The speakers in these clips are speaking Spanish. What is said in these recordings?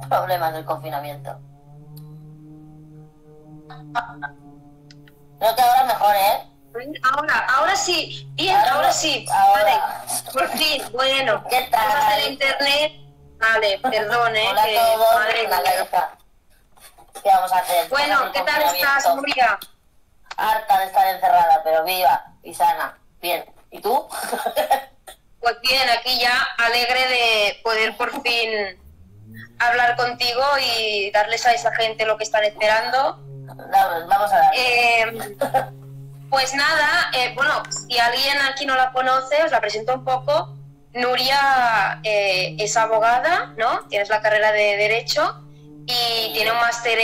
problemas del confinamiento. Creo que ahora mejor, ¿eh? Ahora sí, bien, ahora sí. Ahora. Vale, por fin, bueno. ¿Qué tal? Cosas del internet. Vale, perdón, Hola a todos, madre la mía. cabeza. ¿Qué vamos a hacer? Bueno, ¿qué tal estás, Nuria? Harta de estar encerrada, pero viva y sana. Bien. ¿Y tú? Pues bien, aquí ya alegre de poder por fin hablar contigo y darles a esa gente lo que están esperando. Vamos a dar. Pues nada, bueno, si alguien aquí no la conoce, os la presento un poco. Nuria es abogada, ¿no? Tienes la carrera de Derecho y tiene un máster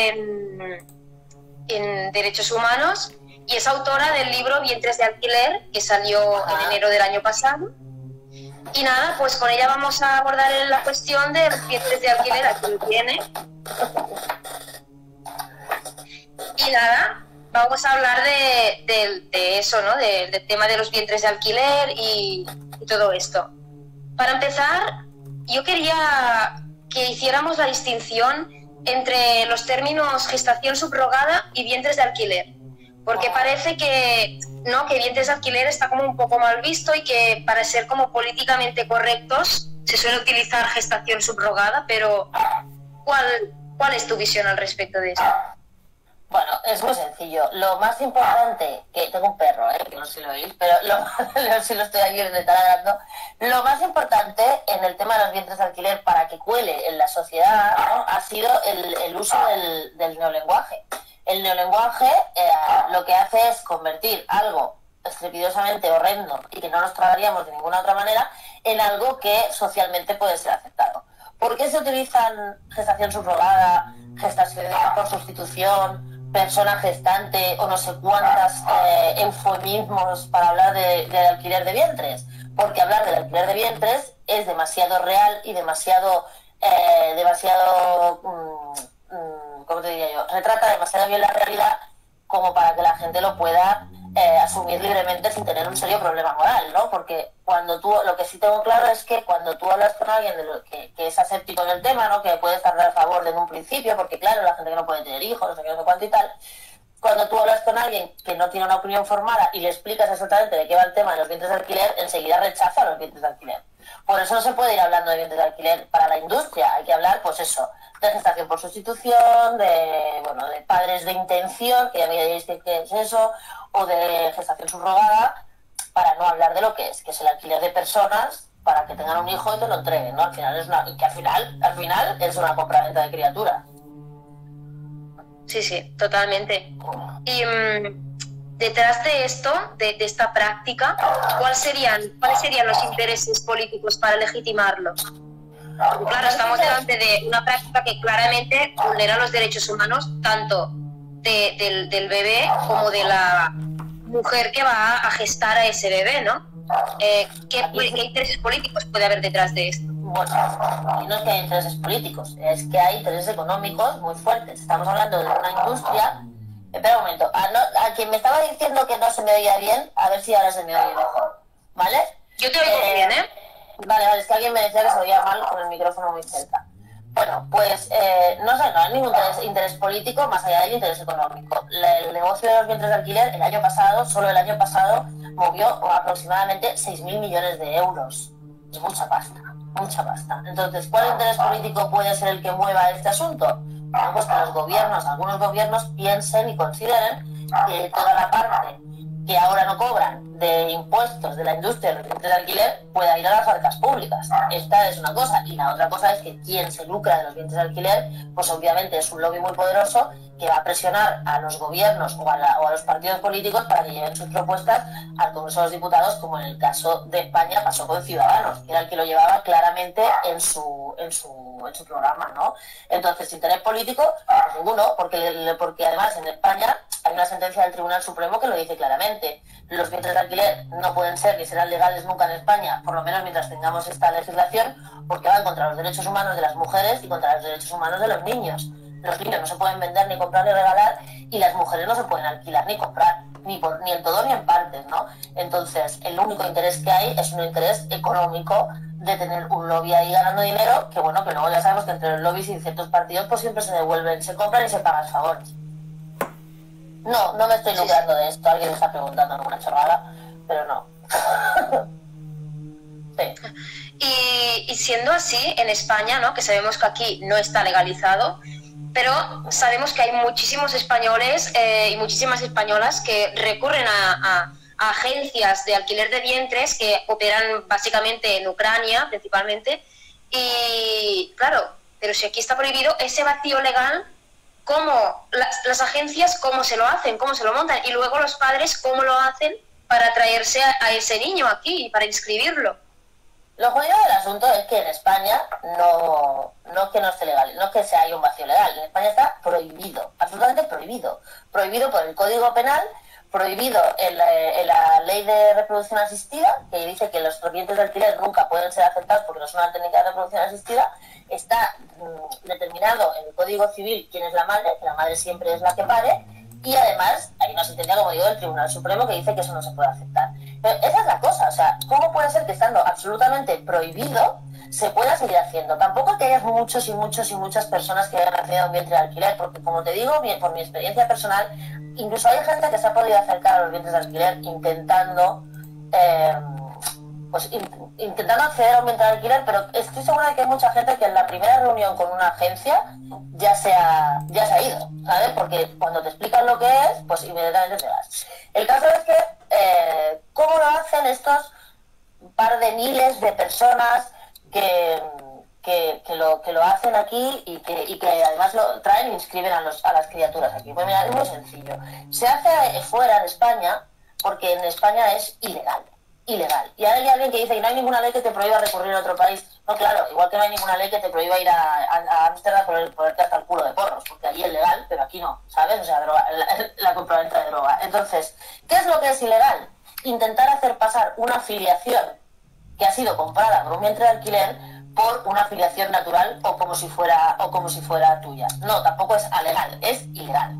en Derechos Humanos y es autora del libro Vientres de alquiler, que salió en enero del año pasado. Y nada, pues con ella vamos a abordar la cuestión de los vientres de alquiler, aquí lo tiene. Y nada, vamos a hablar de eso, ¿no? Del tema de los vientres de alquiler y todo esto. Para empezar, yo quería que hiciéramos la distinción entre los términos gestación subrogada y vientres de alquiler. Porque parece que, ¿no?, que vientres de alquiler está como un poco mal visto y que para ser como políticamente correctos se suele utilizar gestación subrogada, pero ¿cuál es tu visión al respecto de eso? Bueno, es muy sencillo. Lo más importante, que tengo un perro, que no sé si lo oís, pero si lo estoy aquí taladrando, lo más importante en el tema de los vientres de alquiler para que cuele en la sociedad, ¿no?, ha sido el uso del neolenguaje. El neolenguaje lo que hace es convertir algo estrepitosamente horrendo y que no nos tragaríamos de ninguna otra manera en algo que socialmente puede ser aceptado. ¿Por qué se utilizan gestación subrogada, gestación por sustitución, persona gestante o no sé cuántas eufemismos para hablar de alquiler de vientres? Porque hablar del alquiler de vientres es demasiado real y demasiado ¿cómo te diría yo? Retrata demasiado bien la realidad como para que la gente lo pueda asumir libremente sin tener un serio problema moral, ¿no? Porque cuando tú, lo que sí tengo claro es que cuando tú hablas con alguien de lo que es aséptico en el tema, ¿no?, que puede estar a favor de un principio, porque claro, la gente que no puede tener hijos, no sé qué, no sé cuánto y tal, cuando tú hablas con alguien que no tiene una opinión formada y le explicas exactamente de qué va el tema de los vientres de alquiler, enseguida rechaza los vientres de alquiler. Por eso no se puede ir hablando de vientres de alquiler para la industria, hay que hablar, pues eso, de gestación por sustitución, de padres de intención, que ya me diréis qué es eso, o de gestación subrogada, para no hablar de lo que es el alquiler de personas para que tengan un hijo y te lo entreguen, ¿no? Al final es una compraventa de criaturas. Sí, totalmente. Y detrás de esto, de esta práctica, ¿cuáles serían los intereses políticos para legitimarlos? Porque, claro, estamos delante de una práctica que claramente vulnera los derechos humanos, tanto del bebé como de la mujer que va a gestar a ese bebé, ¿no? ¿Qué intereses políticos puede haber detrás de esto? Bueno, no es que hay intereses políticos, es que hay intereses económicos muy fuertes. Estamos hablando de una industria. Espera un momento, a quien me estaba diciendo que no se me oía bien, a ver si ahora se me oye mejor, ¿vale? Yo te oigo bien, ¿eh? Vale, es que alguien me decía que se oía mal con el micrófono muy cerca. Bueno, pues no hay ningún interés político más allá del interés económico. El negocio de los vientres de alquiler solo el año pasado, movió aproximadamente 6.000 millones de euros. Es mucha pasta. Entonces, ¿cuál interés político puede ser el que mueva este asunto? Bueno, pues que algunos gobiernos piensen y consideren que toda la parte que ahora no cobran de impuestos de la industria de los vientres de alquiler pueda ir a las arcas públicas. Esta es una cosa. Y la otra cosa es que quien se lucra de los vientres de alquiler, pues obviamente es un lobby muy poderoso que va a presionar a los gobiernos o a los partidos políticos para que lleven sus propuestas al Congreso de los Diputados, como en el caso de España pasó con Ciudadanos, que era el que lo llevaba claramente en su programa, ¿no? Entonces, interés político, pues ninguno, porque además en España hay una sentencia del Tribunal Supremo que lo dice claramente. Los vientres de alquiler no pueden ser ni serán legales nunca en España, por lo menos mientras tengamos esta legislación, porque van contra los derechos humanos de las mujeres y contra los derechos humanos de los niños. Los niños no se pueden vender, ni comprar, ni regalar, y las mujeres no se pueden alquilar, ni comprar, ni en todo ni en partes, ¿no? Entonces, el único interés que hay es un interés económico de tener un lobby ahí ganando dinero, que bueno, que luego ya sabemos que entre los lobbies y ciertos partidos pues siempre se devuelven, se compran y se pagan favores. No, no me estoy lucrando de esto, alguien me está preguntando alguna chorrada, pero no. Sí. Y siendo así, en España, ¿no? Que sabemos que aquí no está legalizado, pero sabemos que hay muchísimos españoles y muchísimas españolas que recurren a agencias de alquiler de vientres que operan básicamente en Ucrania, principalmente, y claro, pero si aquí está prohibido, ese vacío legal, ¿cómo las agencias cómo se lo hacen, cómo se lo montan? Y luego los padres, ¿cómo lo hacen para traerse a ese niño aquí, para inscribirlo? Lo jodido del asunto es que en España no es que no esté legal, no es que haya un vacío legal, en España está prohibido, absolutamente prohibido. Prohibido por el Código Penal, prohibido en la Ley de Reproducción Asistida, que dice que los vientres de alquiler nunca pueden ser aceptados porque no son una técnica de reproducción asistida. Está determinado en el Código Civil quién es la madre, que la madre siempre es la que pare, y además hay una sentencia, como digo, del Tribunal Supremo que dice que eso no se puede aceptar. Pero esa es la cosa, o sea, ¿cómo puede ser que estando absolutamente prohibido se pueda seguir haciendo? Tampoco que haya muchos y muchas personas que hayan accedido a un vientre de alquiler, porque como te digo, por mi experiencia personal, incluso hay gente que se ha podido acercar a los vientres de alquiler intentando intentando acceder a un vientre de alquiler, pero estoy segura de que hay mucha gente que en la primera reunión con una agencia ya se ha ido, ¿sabes? Porque cuando te explican lo que es, pues inmediatamente te vas. El caso es que ¿cómo lo hacen estos par de miles de personas que lo hacen aquí y que además lo traen e inscriben a las criaturas aquí? Pues mira, es muy sencillo. Se hace fuera de España porque en España es ilegal. Y ahora hay alguien que dice que no hay ninguna ley que te prohíba recurrir a otro país. No, claro, igual que no hay ninguna ley que te prohíba ir a Ámsterdam por ponerte hasta el culo de porros, porque allí es legal, pero aquí no, ¿sabes? O sea, la compraventa de droga. Entonces, ¿qué es lo que es ilegal? Intentar hacer pasar una afiliación que ha sido comprada por un vientre de alquiler por una afiliación natural o como si fuera tuya. No, tampoco es alegal, es ilegal.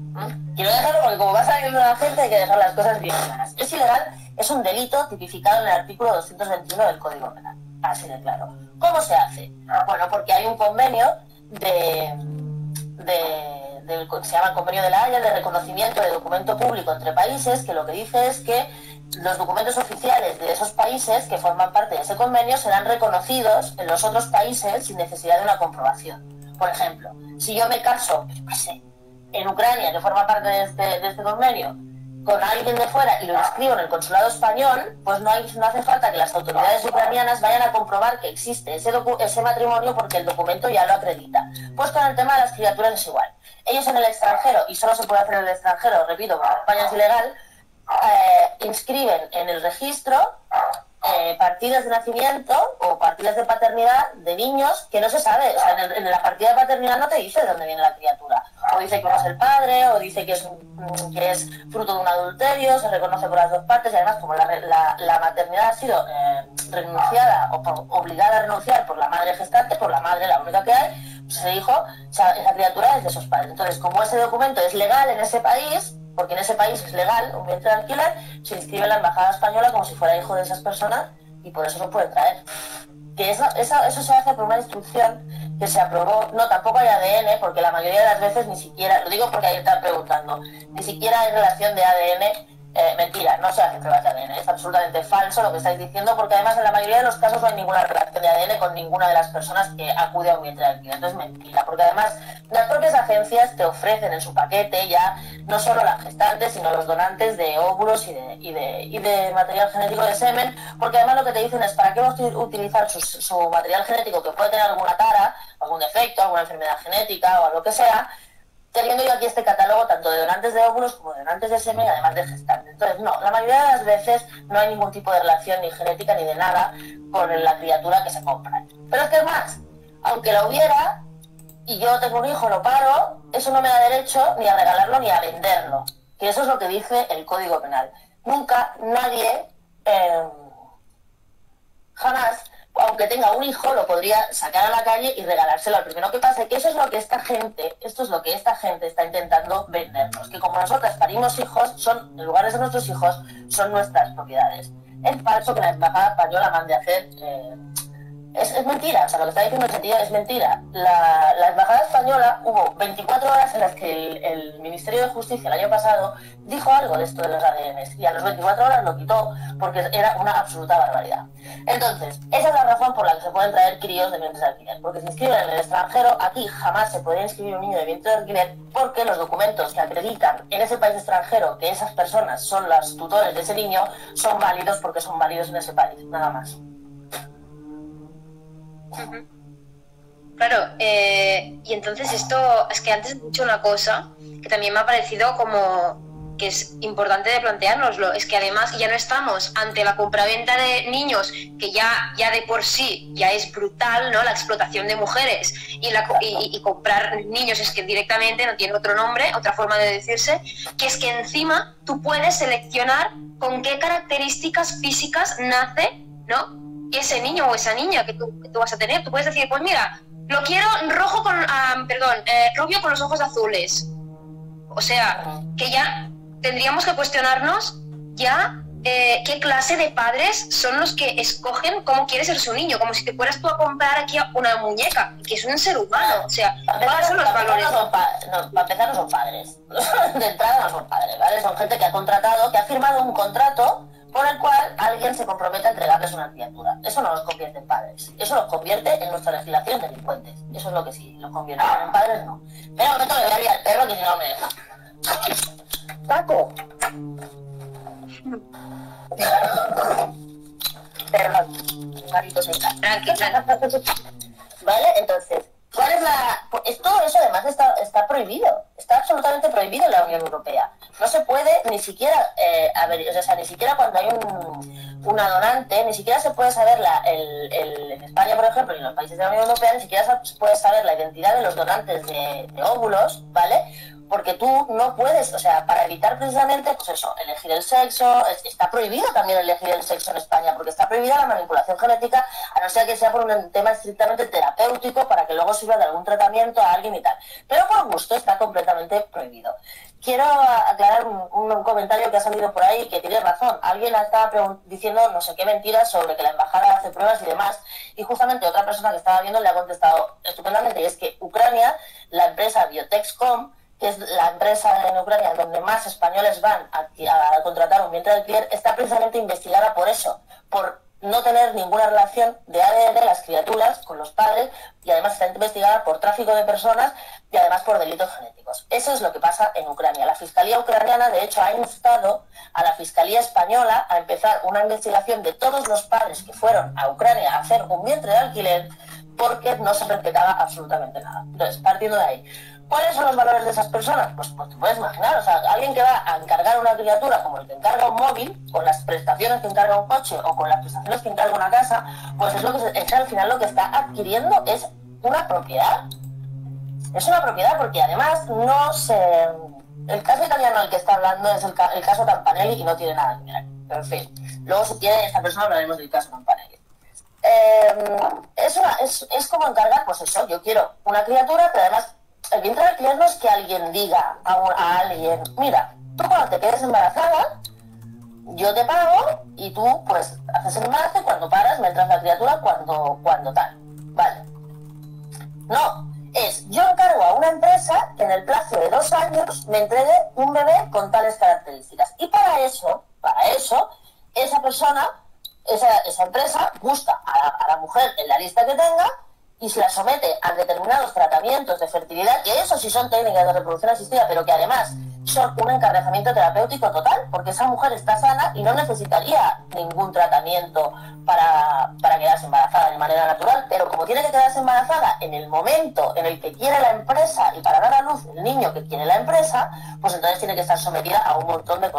Quiero dejarlo porque como va a salir de la gente hay que dejar las cosas bien claras. Es ilegal, es un delito tipificado en el artículo 221 del Código Penal. Así de claro. ¿Cómo se hace? Bueno, porque hay un convenio se llama el Convenio de la Haya de reconocimiento de documento público entre países, que lo que dice es que los documentos oficiales de esos países que forman parte de ese convenio serán reconocidos en los otros países sin necesidad de una comprobación. Por ejemplo, si yo me caso, en Ucrania, que forma parte de este convenio, con alguien de fuera y lo inscribo en el consulado español, pues no hace falta que las autoridades ucranianas vayan a comprobar que existe ese matrimonio porque el documento ya lo acredita. Pues con el tema de las criaturas es igual. Ellos en el extranjero, y solo se puede hacer en el extranjero, repito, porque España es ilegal, inscriben en el registro partidas de nacimiento o partidas de paternidad de niños que no se sabe. O sea, en la partida de paternidad no te dice de dónde viene la criatura. O dice que uno es el padre, o dice que es fruto de un adulterio, se reconoce por las dos partes, y además como la maternidad ha sido renunciada o obligada a renunciar por la madre gestante, por la madre, la única que hay, pues se dijo, o sea, esa criatura es de esos padres. Entonces, como ese documento es legal en ese país, porque en ese país es legal un vientre de alquiler, se inscribe en la embajada española como si fuera hijo de esas personas y por eso lo pueden traer. Que eso se hace por una instrucción que se aprobó. No, tampoco hay ADN, porque la mayoría de las veces ni siquiera, lo digo porque ahí están preguntando, ni siquiera hay relación de ADN. Mentira, no se hace pruebas de ADN, es absolutamente falso lo que estáis diciendo, porque además en la mayoría de los casos no hay ninguna relación de ADN con ninguna de las personas que acude a un vientre de alquiler. Entonces mentira, porque además las propias agencias te ofrecen en su paquete ya no solo las gestantes, sino los donantes de óvulos y de material genético de semen, porque además lo que te dicen es para qué vas a utilizar su material genético que puede tener alguna tara, algún defecto, alguna enfermedad genética o lo que sea, teniendo yo aquí este catálogo tanto de donantes de óvulos como de donantes de semen, además de gestantes. Entonces, no, la mayoría de las veces no hay ningún tipo de relación ni genética ni de nada con la criatura que se compra. Pero es que es más, aunque la hubiera, y yo tengo un hijo, lo paro, eso no me da derecho ni a regalarlo ni a venderlo. Que eso es lo que dice el Código Penal. Nunca nadie, jamás, aunque tenga un hijo, lo podría sacar a la calle y regalárselo al primero que pase, que eso es lo que esta gente está intentando vendernos, que como nosotras parimos hijos, en lugar de nuestros hijos, son nuestras propiedades. Es falso que la embajada española mande a hacer Es mentira, o sea, lo que está diciendo ese tío es mentira. La embajada española hubo 24 horas en las que el Ministerio de Justicia el año pasado dijo algo de esto de los ADNs y a las 24 horas lo quitó porque era una absoluta barbaridad. Entonces, esa es la razón por la que se pueden traer críos de vientres de alquiler, porque se inscriben en el extranjero. Aquí jamás se podría inscribir un niño de vientre de alquiler porque los documentos que acreditan en ese país extranjero que esas personas son las tutores de ese niño son válidos porque son válidos en ese país, nada más. Claro, y entonces esto, es que antes he dicho una cosa que también me ha parecido como que es importante de planteárnoslo, es que además ya no estamos ante la compraventa de niños, que ya de por sí ya es brutal, ¿no? La explotación de mujeres y comprar niños es que directamente no tiene otro nombre, otra forma de decirse, que es que encima tú puedes seleccionar con qué características físicas nace, ¿no?, ese niño o esa niña que tú vas a tener. Tú puedes decir, pues mira, lo quiero rojo con, rubio con los ojos azules. O sea, que ya tendríamos que cuestionarnos ya qué clase de padres son los que escogen cómo quiere ser su niño, como si te fueras tú a comprar aquí una muñeca, que es un ser humano. O sea, ¿cuáles son los valores? Para empezar no son padres. De entrada no son padres, ¿vale? Son gente que ha contratado, que ha firmado un contrato por el cual alguien se compromete a entregarles una criatura. Eso no los convierte en padres. Eso los convierte en nuestra legislación delincuentes. Eso es lo que sí, los convierte en padres, no. Pero un momento que voy a abrir al perro que si no me deja. ¡Paco! Perdón, gatito se cae. Tranqui. Vale, entonces, ¿cuál es la...? Todo eso además está prohibido. Está absolutamente prohibido en la Unión Europea. No se puede ni siquiera, ni siquiera cuando hay una donante, ni siquiera se puede saber en España, por ejemplo, y en los países de la Unión Europea, ni siquiera se puede saber la identidad de los donantes de óvulos, ¿vale? Porque tú no puedes, o sea, para evitar precisamente, pues eso, elegir el sexo. Está prohibido también elegir el sexo en España, porque está prohibida la manipulación genética, a no ser que sea por un tema estrictamente terapéutico, para que luego sirva de algún tratamiento a alguien y tal. Pero por gusto está completamente prohibido. Quiero aclarar un comentario que ha salido por ahí, que tiene razón. Alguien estaba diciendo no sé qué mentiras sobre que la embajada hace pruebas y demás, y justamente otra persona que estaba viendo le ha contestado estupendamente, y es que Ucrania, la empresa Biotexcom, que es la empresa en Ucrania donde más españoles van a contratar un vientre de alquiler, está precisamente investigada por eso, por no tener ninguna relación de ADN de las criaturas con los padres, y además está investigada por tráfico de personas y además por delitos genéticos. Eso es lo que pasa en Ucrania. La Fiscalía ucraniana, de hecho, ha instado a la Fiscalía española a empezar una investigación de todos los padres que fueron a Ucrania a hacer un vientre de alquiler, porque no se respetaba absolutamente nada. Entonces, partiendo de ahí, ¿cuáles son los valores de esas personas? Pues te puedes imaginar, o sea, alguien que va a encargar una criatura como el que encarga un móvil, con las prestaciones que encarga un coche o con las prestaciones que encarga una casa, pues es al final lo que está adquiriendo es una propiedad. Es una propiedad porque además no se... El caso italiano del que está hablando es el caso Campanelli y no tiene nada que ver. Pero en fin, luego si tiene esta persona hablaremos del caso Campanelli. Es como encargar, pues eso, yo quiero una criatura, pero además el vientre de alquiler no es que alguien diga a alguien, mira, tú cuando te quedes embarazada, yo te pago y tú pues haces el embarazo y cuando paras me entras la criatura cuando tal. Vale. No, yo encargo a una empresa que en el plazo de 2 años me entregue un bebé con tales características. Y para eso, esa persona, esa empresa busca a la mujer en la lista que tenga y se la somete a determinados tratamientos de fertilidad, que eso sí son técnicas de reproducción asistida, pero que además son un encarnizamiento terapéutico total, porque esa mujer está sana y no necesitaría ningún tratamiento para quedarse embarazada de manera natural, pero como tiene que quedarse embarazada en el momento en el que quiere la empresa y para dar a luz el niño que quiere la empresa, pues entonces tiene que estar sometida a un montón de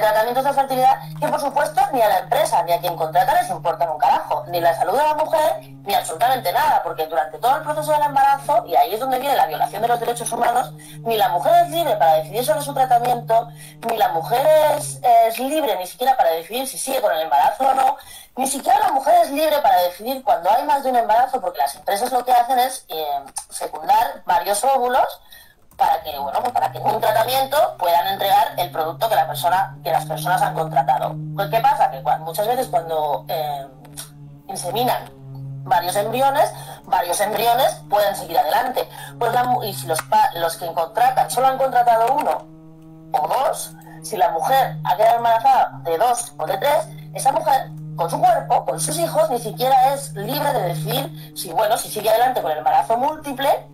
tratamientos de fertilidad que por supuesto ni a la empresa ni a quien contrata les importan un carajo, ni la salud de la mujer ni absolutamente nada, porque durante todo el proceso del embarazo, y ahí es donde viene la violación de los derechos humanos, ni la mujer es libre para decidir sobre su tratamiento, ni la mujer es libre ni siquiera para decidir si sigue con el embarazo o no, ni siquiera la mujer es libre para decidir cuando hay más de un embarazo, porque las empresas lo que hacen es secundar varios óvulos para que en un tratamiento puedan entregar el producto que las personas han contratado. Pues ¿qué pasa? Que muchas veces cuando inseminan varios embriones pueden seguir adelante. Pues y si los que contratan solo han contratado uno o dos, si la mujer ha quedado embarazada de 2 o de 3, esa mujer con su cuerpo, con sus hijos, ni siquiera es libre de decidir si sigue adelante con el embarazo múltiple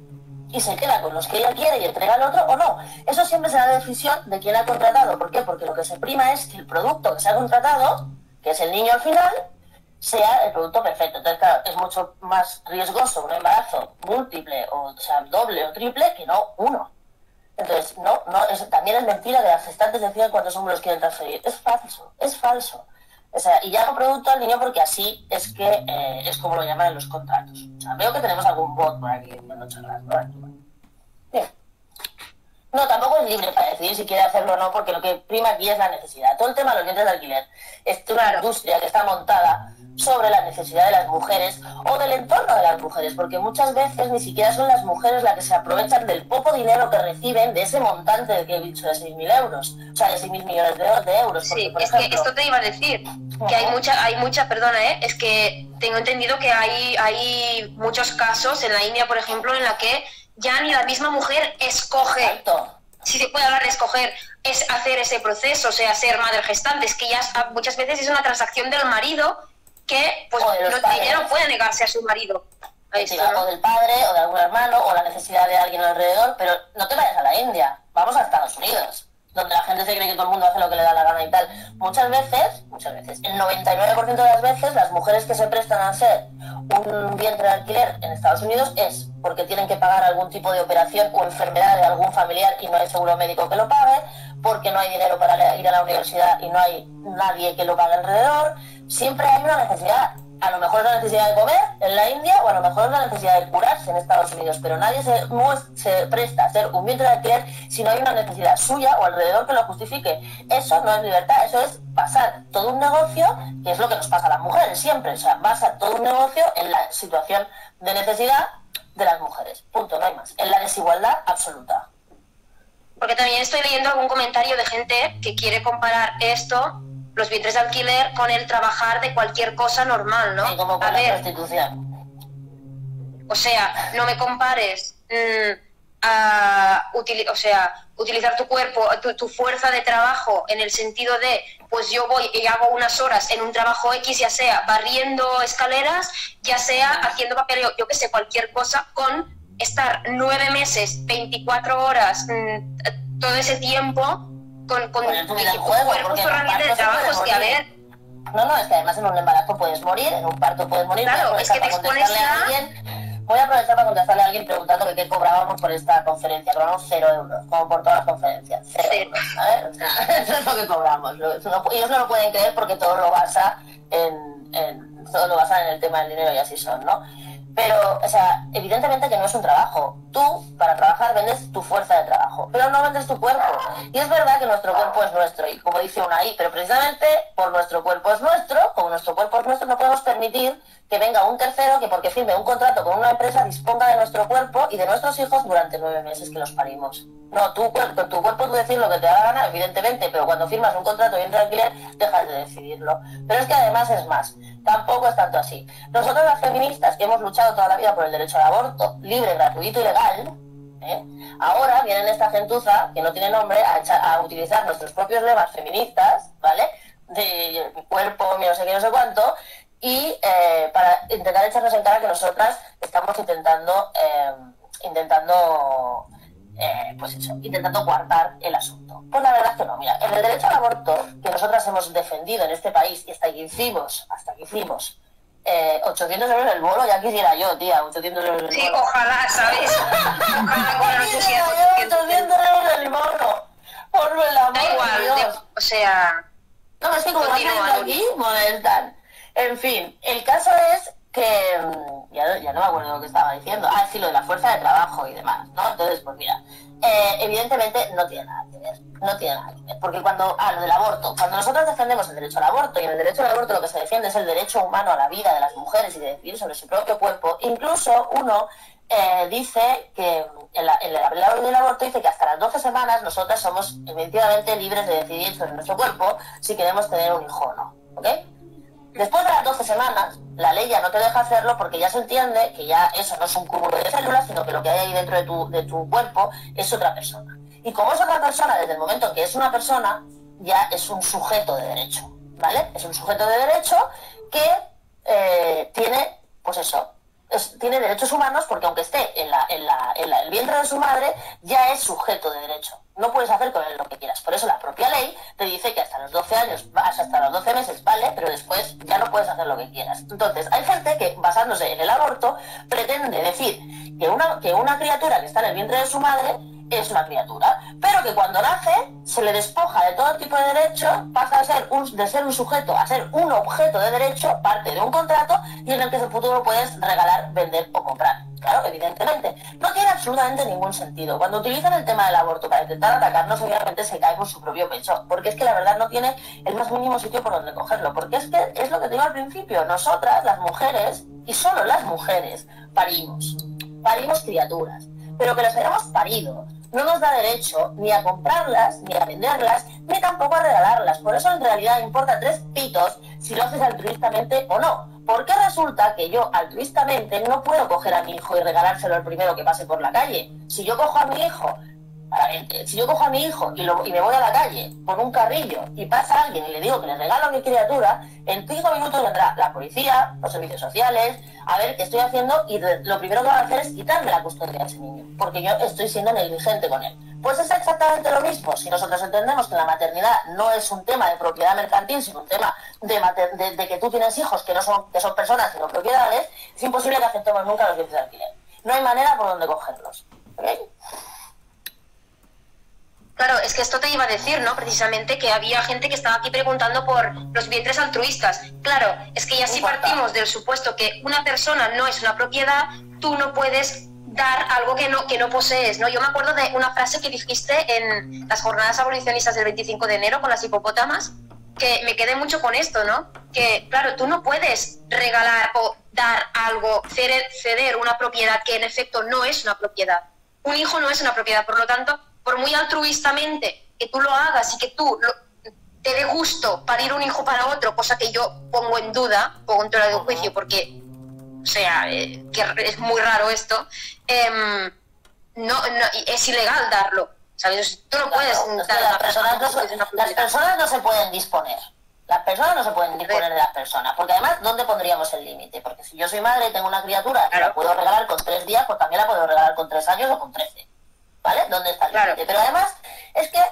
y se queda con los que ella quiere y entrega al otro o no. Eso siempre será decisión de quien ha contratado. ¿Por qué? Porque lo que se prima es que el producto que se ha contratado, que es el niño al final, sea el producto perfecto. Entonces, claro, es mucho más riesgoso un embarazo múltiple, o sea, doble o triple, que no uno. Entonces, también es mentira que las gestantes deciden cuántos hombres quieren transferir. Es falso. O sea, y ya hago producto al niño porque así es que es como lo llaman en los contratos. O sea, veo que tenemos algún bot por aquí diciendo charlas. Bien. No, tampoco es libre para decidir si quiere hacerlo o no, porque lo que prima aquí es la necesidad. Todo el tema de los vientres de alquiler es una industria que está montada sobre la necesidad de las mujeres o del entorno de las mujeres, porque muchas veces ni siquiera son las mujeres las que se aprovechan del poco dinero que reciben de ese montante que he dicho de 6.000 euros, o sea, de 6.000 millones de euros. Sí, porque, por es ejemplo, que esto te iba a decir, que hay mucha, perdona, es que tengo entendido que hay muchos casos en la India, por ejemplo, en la que ya ni la misma mujer escoge. Exacto. Si se puede hablar de escoger, es hacer ese proceso, o sea, ser madre gestante, es que ya muchas veces es una transacción del marido que pues ella no puede negarse a su marido. O del padre, o de algún hermano, o la necesidad de alguien alrededor, pero no te vayas a la India, vamos a Estados Unidos, donde la gente se cree que todo el mundo hace lo que le da la gana y tal. Muchas veces, el 99% de las veces, las mujeres que se prestan a hacer un vientre de alquiler en Estados Unidos es porque tienen que pagar algún tipo de operación o enfermedad de algún familiar y no hay seguro médico que lo pague, porque no hay dinero para ir a la universidad y no hay nadie que lo pague alrededor. Siempre hay una necesidad. A lo mejor es la necesidad de comer en la India o a lo mejor es la necesidad de curarse en Estados Unidos, pero nadie se presta a hacer un vientre de alquiler si no hay una necesidad suya o alrededor que lo justifique. Eso no es libertad, eso es basar todo un negocio, que es lo que nos pasa a las mujeres siempre, o sea, basa todo un negocio en la situación de necesidad de las mujeres. Punto, no hay más. En la desigualdad absoluta. Porque también estoy leyendo algún comentario de gente que quiere comparar esto, los vientres de alquiler, con el trabajar de cualquier cosa normal, ¿no? Sí, como con la prostitución. O sea, no me compares utilizar tu cuerpo, tu fuerza de trabajo en el sentido de, pues yo voy y hago unas horas en un trabajo X, ya sea barriendo escaleras, ya sea haciendo papeleo, yo que sé, cualquier cosa, con estar 9 meses, 24 horas, todo ese tiempo con tu cuerpo, tu herramienta de trabajo, es que a ver... No, es que además en un embarazo puedes morir, en un parto puedes morir. Claro, es que te expones Voy a aprovechar para contestarle a alguien preguntando que qué cobrábamos por esta conferencia. Cobramos 0 euros, como por todas las conferencias. 0 euros, ¿sabes? O sea, eso es lo que cobramos. Ellos no lo pueden creer porque todo lo basa en el tema del dinero y así son, ¿no? Pero, o sea, evidentemente que no es un trabajo. Tú, para trabajar, vendes tu fuerza de trabajo, pero no vendes tu cuerpo. Y es verdad que nuestro cuerpo es nuestro, y como dice una ahí, pero precisamente por nuestro cuerpo es nuestro, como nuestro cuerpo es nuestro, no podemos permitir que venga un tercero que porque firme un contrato con una empresa disponga de nuestro cuerpo y de nuestros hijos durante 9 meses que los parimos. No, tu cuerpo tú decir lo que te da la gana, evidentemente, pero cuando firmas un contrato de alquiler, dejas de decidirlo. Pero es que además es más, tampoco es tanto así. Nosotros las feministas que hemos luchado toda la vida por el derecho al aborto, libre, gratuito y legal, ahora vienen esta gentuza, que no tiene nombre, a utilizar nuestros propios lemas feministas, ¿vale? De mi cuerpo, mi no sé qué, no sé cuánto, y para intentar echarnos en cara que nosotras estamos intentando coartar el asunto. Pues la verdad es que no. Mira, en el derecho al aborto que nosotras hemos defendido en este país y hasta que hicimos 800 euros el bolo, ya quisiera yo, tía, 800 euros el bolo. Sí, ojalá, ¿sabes? Ojalá con la necesidad. 800 euros el bolo. Por el amor da igual, de Dios. o sea... No, es que como no aquí, molestan. En fin, el caso es que... Ya no me acuerdo lo que estaba diciendo. Ah, sí, lo de la fuerza de trabajo y demás, ¿no? Entonces, pues mira, evidentemente no tiene nada que ver. No tiene nada que ver. Porque lo del aborto, cuando nosotros defendemos el derecho al aborto, y en el derecho al aborto lo que se defiende es el derecho humano a la vida de las mujeres y de decidir sobre su propio cuerpo, incluso uno dice que en la ley del aborto dice que hasta las 12 semanas nosotras somos efectivamente libres de decidir sobre nuestro cuerpo si queremos tener un hijo o no, ¿ok? Después de las 12 semanas, la ley ya no te deja hacerlo porque ya se entiende que ya eso no es un cúmulo de células, sino que lo que hay ahí dentro de tu cuerpo es otra persona. Y como es otra persona, desde el momento en que es una persona, ya es un sujeto de derecho, ¿vale? Es un sujeto de derecho que tiene, pues eso, tiene derechos humanos porque aunque esté en el vientre de su madre, ya es sujeto de derecho. No puedes hacer con él lo que quieras. Por eso la propia ley te dice que hasta los 12 años, hasta los 12 meses, vale, pero después ya no puedes hacer lo que quieras. Entonces, hay gente que, basándose en el aborto, pretende decir que una criatura que está en el vientre de su madre es una criatura, pero que cuando nace se le despoja de todo tipo de derechos, pasa de ser un sujeto a ser un objeto de derecho, parte de un contrato, y en el que en el futuro puedes regalar, vender o comprar. Claro, evidentemente. No tiene absolutamente ningún sentido. Cuando utilizan el tema del aborto para intentar atacarnos, obviamente se cae por su propio pecho, porque es que la verdad no tiene el más mínimo sitio por donde cogerlo, porque es que es lo que te digo al principio, nosotras, las mujeres, y solo las mujeres, parimos criaturas, pero que las hayamos parido no nos da derecho ni a comprarlas, ni a venderlas, ni tampoco a regalarlas. Por eso en realidad importa 3 pitos si lo haces altruistamente o no. Porque resulta que yo altruistamente no puedo coger a mi hijo y regalárselo al primero que pase por la calle. Si yo cojo a mi hijo y me voy a la calle con un carrillo y pasa alguien y le digo que le regalo a mi criatura, en 5 minutos vendrá la policía, los servicios sociales, a ver qué estoy haciendo, y lo primero que van a hacer es quitarme la custodia de ese niño, porque yo estoy siendo negligente con él. Pues es exactamente lo mismo. Si nosotros entendemos que la maternidad no es un tema de propiedad mercantil, sino un tema de que tú tienes hijos que son personas sino propiedades, es imposible que aceptemos nunca los bienes de alquiler. No hay manera por donde cogerlos. ¿Okay? Claro, es que esto te iba a decir, ¿no? Precisamente que había gente que estaba aquí preguntando por los vientres altruistas. Claro, es que ya si partimos del supuesto que una persona no es una propiedad, tú no puedes dar algo que no posees, ¿no? Yo me acuerdo de una frase que dijiste en las jornadas abolicionistas del 25 de enero con las hipopótamas, que me quedé mucho con esto, ¿no? Que, claro, tú no puedes regalar o dar algo, ceder una propiedad que en efecto no es una propiedad. Un hijo no es una propiedad, por lo tanto, por muy altruistamente que tú lo hagas y que te dé gusto parir un hijo para otro, cosa que yo pongo en tela de juicio, porque, o sea, que es muy raro esto, es ilegal darlo, ¿sabes? Tú no puedes dar las personas no se pueden disponer. Las personas no se pueden disponer de las personas, porque además, ¿dónde pondríamos el límite? Porque si yo soy madre y tengo una criatura y la puedo regalar con 3 días, pues también la puedo regalar con 3 años o con 13. ¿Vale? ¿Dónde está el límite? Pero además, es que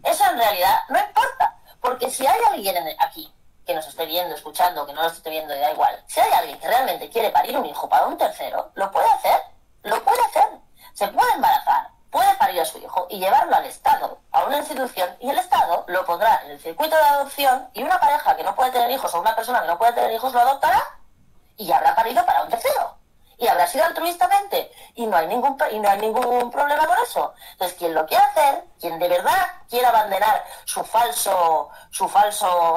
eso en realidad no importa, porque si hay alguien aquí que nos esté viendo, escuchando, que no nos esté viendo, da igual, si hay alguien que realmente quiere parir un hijo para un tercero, lo puede hacer, se puede embarazar, puede parir a su hijo y llevarlo al Estado, a una institución, y el Estado lo pondrá en el circuito de adopción, y una pareja que no puede tener hijos o una persona que no puede tener hijos lo adoptará y habrá parido para un tercero. Y habrá sido altruistamente, y no hay ningún problema con eso. Entonces, quien lo quiera hacer, quien de verdad quiera abandonar su falso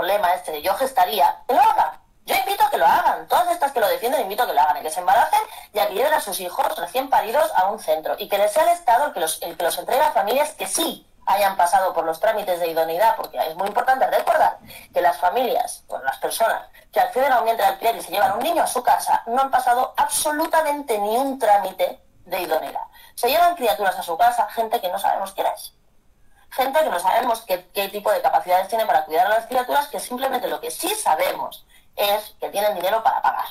lema de yo gestaría, que lo haga. Yo invito a que lo hagan. Todas estas que lo defienden, invito a que lo hagan, y que se embaracen y a que lleven a sus hijos recién paridos a un centro, y que les sea el Estado el que los entregue a familias que sí hayan pasado por los trámites de idoneidad, porque es muy importante recordar que las familias, o las personas que acceden a un vientre de alquiler y se llevan un niño a su casa, no han pasado absolutamente ni un trámite de idoneidad. Se llevan criaturas a su casa, gente que no sabemos quién es. Gente que no sabemos qué tipo de capacidades tiene para cuidar a las criaturas, que simplemente lo que sí sabemos es que tienen dinero para pagar.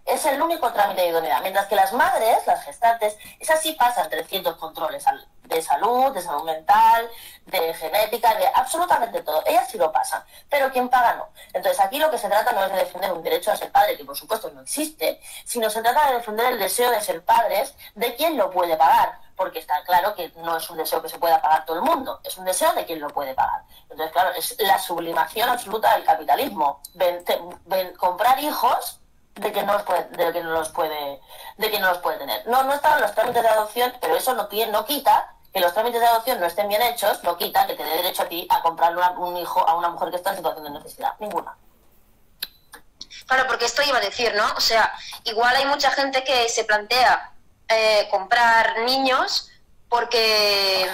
Es el único trámite de idoneidad. Mientras que las madres, las gestantes, esas sí pasan 300 controles de salud mental, de genética, de absolutamente todo. Ellas sí lo pasan, pero quien paga no. Entonces aquí lo que se trata no es de defender un derecho a ser padre, que por supuesto no existe, sino se trata de defender el deseo de ser padres de quien lo puede pagar, porque está claro que no es un deseo que se pueda pagar todo el mundo, es un deseo de quien lo puede pagar. Entonces, claro, es la sublimación absoluta del capitalismo. Comprar hijos de que no los puede tener. No están los trámites de adopción, pero eso no quita que los trámites de adopción no estén bien hechos, no quita que te dé derecho a ti a comprarle un hijo a una mujer que está en situación de necesidad. Ninguna. Claro, porque esto iba a decir, ¿no? O sea, igual hay mucha gente que se plantea comprar niños porque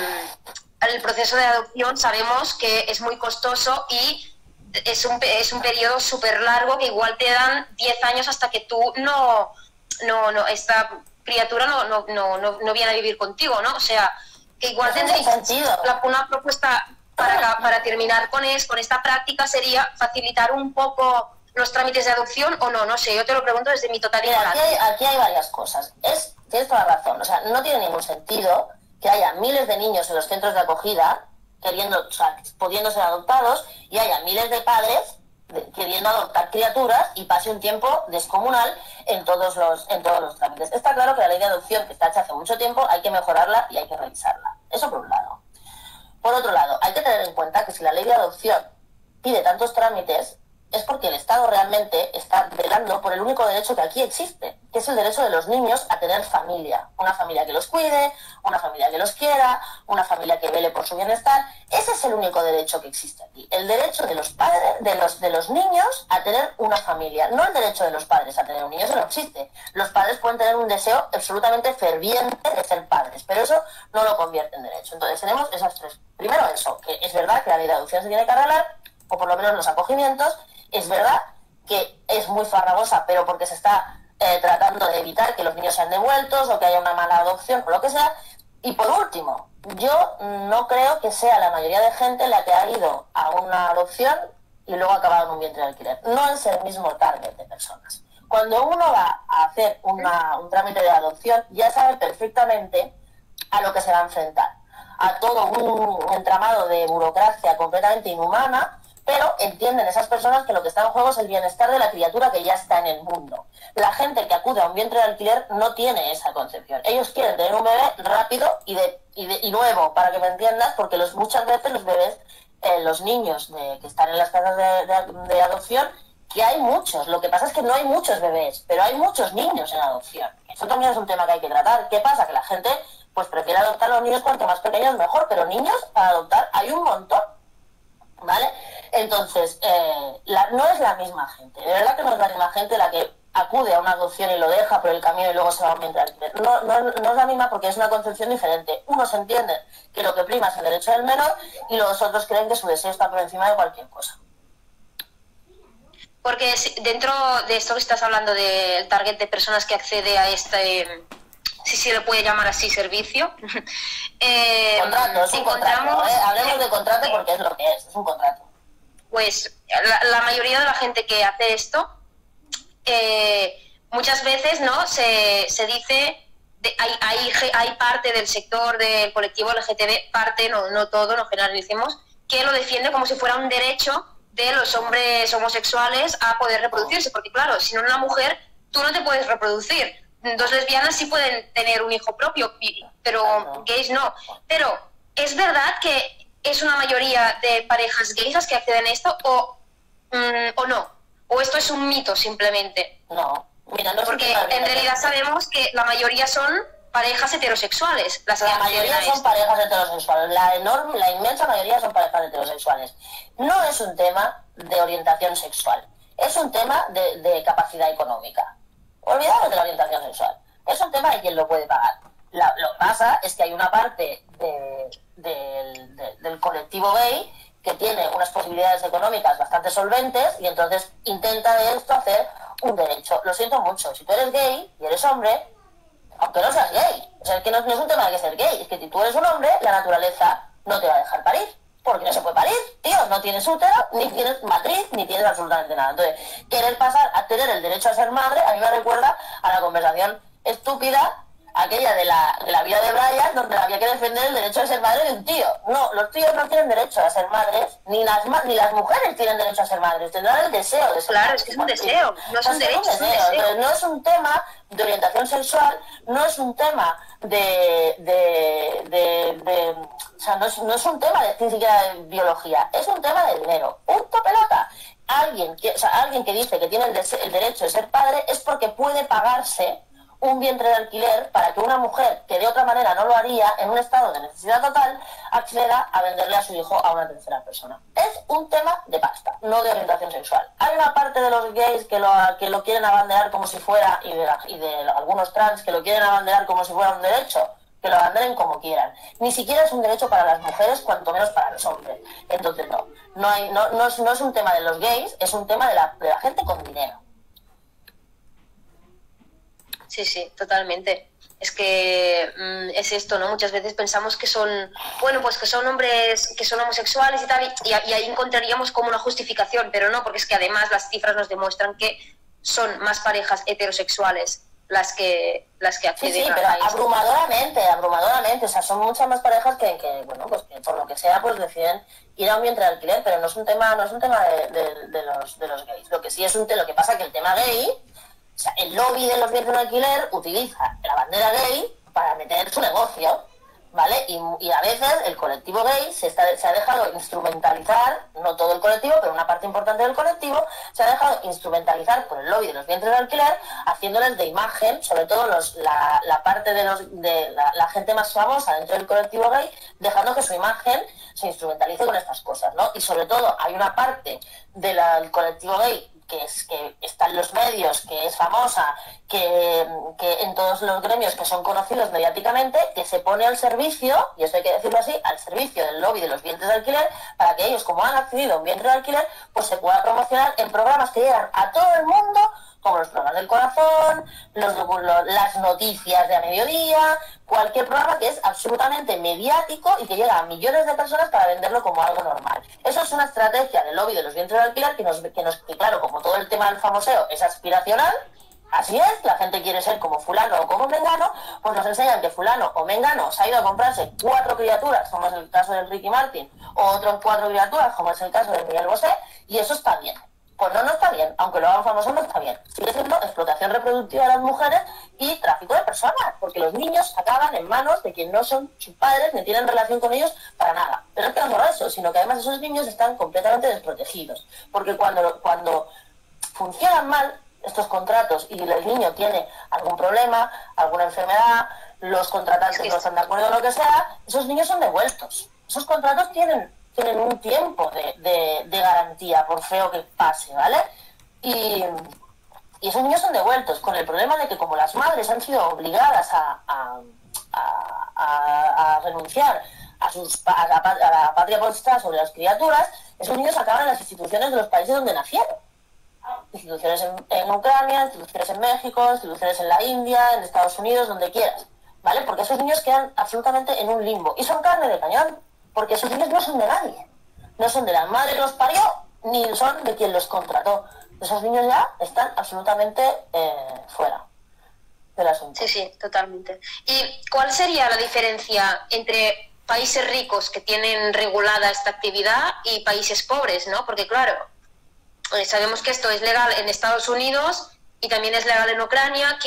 el proceso de adopción sabemos que es muy costoso y es un periodo súper largo que igual te dan 10 años hasta que tú esta criatura no viene a vivir contigo, ¿no? O sea, que igual tendréis una propuesta para terminar con esta práctica sería facilitar un poco los trámites de adopción o no sé, yo te lo pregunto desde mi total ignorancia. Aquí hay varias cosas. Tienes toda la razón, o sea, no tiene ningún sentido que haya miles de niños en los centros de acogida pudiendo ser adoptados y haya miles de padres queriendo adoptar criaturas y pase un tiempo descomunal en todos los trámites. Está claro que la ley de adopción, que está hecha hace mucho tiempo, hay que mejorarla y hay que revisarla. Eso por un lado. Por otro lado, hay que tener en cuenta que si la ley de adopción pide tantos trámites, es porque el Estado realmente está velando por el único derecho que aquí existe, que es el derecho de los niños a tener familia. Una familia que los cuide, una familia que los quiera, una familia que vele por su bienestar. Ese es el único derecho que existe aquí. El derecho de los padres, de los niños a tener una familia. No el derecho de los padres a tener un niño, eso no existe. Los padres pueden tener un deseo absolutamente ferviente de ser padres, pero eso no lo convierte en derecho. Entonces tenemos esas tres. Primero eso, que es verdad que la ley de adopción se tiene que arreglar, o por lo menos los acogimientos. Es verdad que es muy farragosa, pero porque se está tratando de evitar que los niños sean devueltos o que haya una mala adopción o lo que sea. Y por último, yo no creo que sea la mayoría de gente la que ha ido a una adopción y luego ha acabado en un vientre de alquiler. No es el mismo target de personas. Cuando uno va a hacer un trámite de adopción, ya sabe perfectamente a lo que se va a enfrentar. A todo un entramado de burocracia completamente inhumana, pero entienden esas personas que lo que está en juego es el bienestar de la criatura que ya está en el mundo. La gente que acude a un vientre de alquiler no tiene esa concepción. Ellos quieren tener un bebé rápido y nuevo, para que me entiendas, porque muchas veces los bebés, los niños que están en las casas de adopción, que hay muchos. Lo que pasa es que no hay muchos bebés, pero hay muchos niños en adopción. Eso también es un tema que hay que tratar. ¿Qué pasa? Que la gente pues prefiere adoptar a los niños cuanto más pequeños mejor, pero niños para adoptar hay un montón. ¿Vale? Entonces, no es la misma gente, de verdad que no es la misma gente la que acude a una adopción y lo deja por el camino y luego se va a un vientre de alquiler. No es la misma porque es una concepción diferente. Unos entienden que lo que prima es el derecho del menor y los otros creen que su deseo está por encima de cualquier cosa. Porque dentro de esto que estás hablando del target de personas que accede a si se le puede llamar así, servicio. Contrato, es un contrato, hablemos de contrato porque es lo que es un contrato. Pues la mayoría de la gente que hace esto, muchas veces no se dice, hay parte del sector del colectivo LGTB, parte, no todo, no generalicemos, que lo defiende como si fuera un derecho de los hombres homosexuales a poder reproducirse, porque claro, si no una mujer, tú no te puedes reproducir. Dos lesbianas sí pueden tener un hijo propio, pero gays no. Pero es verdad que es una mayoría de parejas gays las que acceden a esto o no. O esto es un mito simplemente. No, mira, no. Porque en realidad sabemos que la mayoría son parejas heterosexuales. La mayoría son parejas heterosexuales. La inmensa mayoría son parejas heterosexuales. No es un tema de orientación sexual. Es un tema de capacidad económica. Olvidamos de la orientación sexual. Es un tema de quién lo puede pagar. Lo que pasa es que hay una parte del colectivo gay que tiene unas posibilidades económicas bastante solventes y entonces intenta de esto hacer un derecho. Lo siento mucho, si tú eres gay y eres hombre, aunque no seas gay, o sea, es que no es un tema de que ser gay, es que si tú eres un hombre, la naturaleza no te va a dejar parir. Porque no se puede parir, tío, no tienes útero, ni tienes matriz, ni tienes absolutamente nada. Entonces, querer pasar a tener el derecho a ser madre, a mí me recuerda a la conversación estúpida, aquella de la vida de Brian, donde había que defender el derecho a ser madre de un tío. No, los tíos no tienen derecho a ser madres, ni las mujeres tienen derecho a ser madres, tendrán el deseo de ser madres. Claro, es que es un deseo, no es un derecho, es un deseo. Entonces, no es un tema de orientación sexual, no es un tema o sea, no es un tema ni siquiera de biología, es un tema de dinero. Punto pelota. Alguien que dice que tiene el derecho de ser padre es porque puede pagarse un vientre de alquiler para que una mujer que de otra manera no lo haría, en un estado de necesidad total, acceda a venderle a su hijo a una tercera persona. Es un tema de pasta, no de orientación sexual. Hay una parte de los gays que lo quieren abanderar como si fuera, y de algunos trans que lo quieren abanderar como si fuera un derecho. que lo abandonen como quieran. Ni siquiera es un derecho para las mujeres, cuanto menos para los hombres. Entonces no es un tema de los gays, es un tema de la gente con dinero. Sí, sí, totalmente. Es que es esto, ¿no? Muchas veces pensamos que son, bueno, pues que son hombres que son homosexuales y tal, y ahí encontraríamos como una justificación, pero no, porque es que además las cifras nos demuestran que son más parejas heterosexuales las que acceden. Sí, pero abrumadoramente, o sea, son muchas más parejas que bueno, pues que por lo que sea, pues deciden ir a un vientre de alquiler, pero no es un tema de los gays. Lo que sí es lo que pasa que el tema gay, o sea, el lobby de los vientres de alquiler utiliza la bandera gay para meter su negocio, ¿vale? Y a veces el colectivo gay se ha dejado instrumentalizar, no todo el colectivo, pero una parte importante del colectivo, se ha dejado instrumentalizar por el lobby de los vientres de alquiler, haciéndoles de imagen, sobre todo la parte de la gente más famosa dentro del colectivo gay, dejando que su imagen se instrumentalice con estas cosas, ¿no? Y sobre todo hay una parte del colectivo gay que está en los medios, que es famosa, que en todos los gremios que son conocidos mediáticamente, que se pone al servicio, y esto hay que decirlo así, al servicio del lobby de los vientres de alquiler, para que ellos, como han accedido a un vientre de alquiler, pues se pueda promocionar en programas que llegan a todo el mundo, como los programas del corazón, las noticias de a mediodía, cualquier programa que es absolutamente mediático y que llega a millones de personas para venderlo como algo normal. Eso es una estrategia del lobby de los vientres de alquiler que claro, como todo el tema del famoseo es aspiracional, así es, la gente quiere ser como fulano o como mengano, pues nos enseñan que fulano o mengano se ha ido a comprarse 4 criaturas, como es el caso del Ricky Martin, o otros 4 criaturas, como es el caso de Miguel Bosé, y eso está bien. Pues no está bien, aunque lo hagan famoso no está bien. Sigue siendo explotación reproductiva de las mujeres y tráfico de personas, porque los niños acaban en manos de quien no son sus padres ni tienen relación con ellos para nada. Pero es que no solo eso, sino que además esos niños están completamente desprotegidos, porque cuando funcionan mal estos contratos y el niño tiene algún problema, alguna enfermedad, los contratantes no están de acuerdo en lo que sea, esos niños son devueltos. Esos contratos tienen un tiempo de garantía, por feo que pase, ¿vale? Y esos niños son devueltos, con el problema de que como las madres han sido obligadas a renunciar a la patria potestad sobre las criaturas, esos niños acaban en las instituciones de los países donde nacieron. Instituciones en Ucrania, instituciones en México, instituciones en la India, en Estados Unidos, donde quieras, ¿vale? Porque esos niños quedan absolutamente en un limbo y son carne de cañón. Porque esos niños no son de nadie, no son de la madre que los parió, ni son de quien los contrató. Esos niños ya están absolutamente fuera del asunto. Sí, sí, totalmente. ¿Y cuál sería la diferencia entre países ricos que tienen regulada esta actividad y países pobres, ¿no? Porque claro, sabemos que esto es legal en Estados Unidos y también es legal en Ucrania.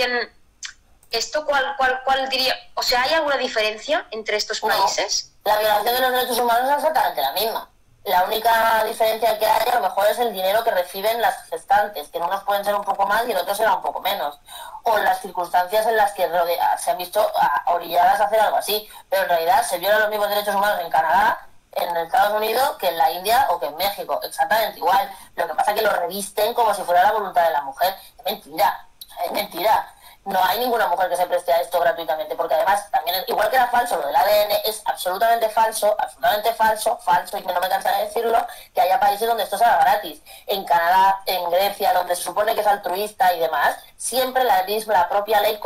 ¿Esto cuál diría? O sea, ¿hay alguna diferencia entre estos países? No. La violación de los derechos humanos es exactamente la misma. La única diferencia que hay a lo mejor es el dinero que reciben las gestantes, que en unos pueden ser un poco más y en otros será un poco menos. O las circunstancias en las que se han visto orilladas a hacer algo así. Pero en realidad se violan los mismos derechos humanos en Canadá, en Estados Unidos, que en la India o que en México. Exactamente igual. Lo que pasa es que lo revisten como si fuera la voluntad de la mujer. Es mentira. Es mentira. No hay ninguna mujer que se preste a esto gratuitamente, porque además también, igual que era falso lo del ADN, es absolutamente falso, y que no me cansa de decirlo, que haya países donde esto sea gratis. En Canadá, en Grecia, donde se supone que es altruista y demás, siempre la propia ley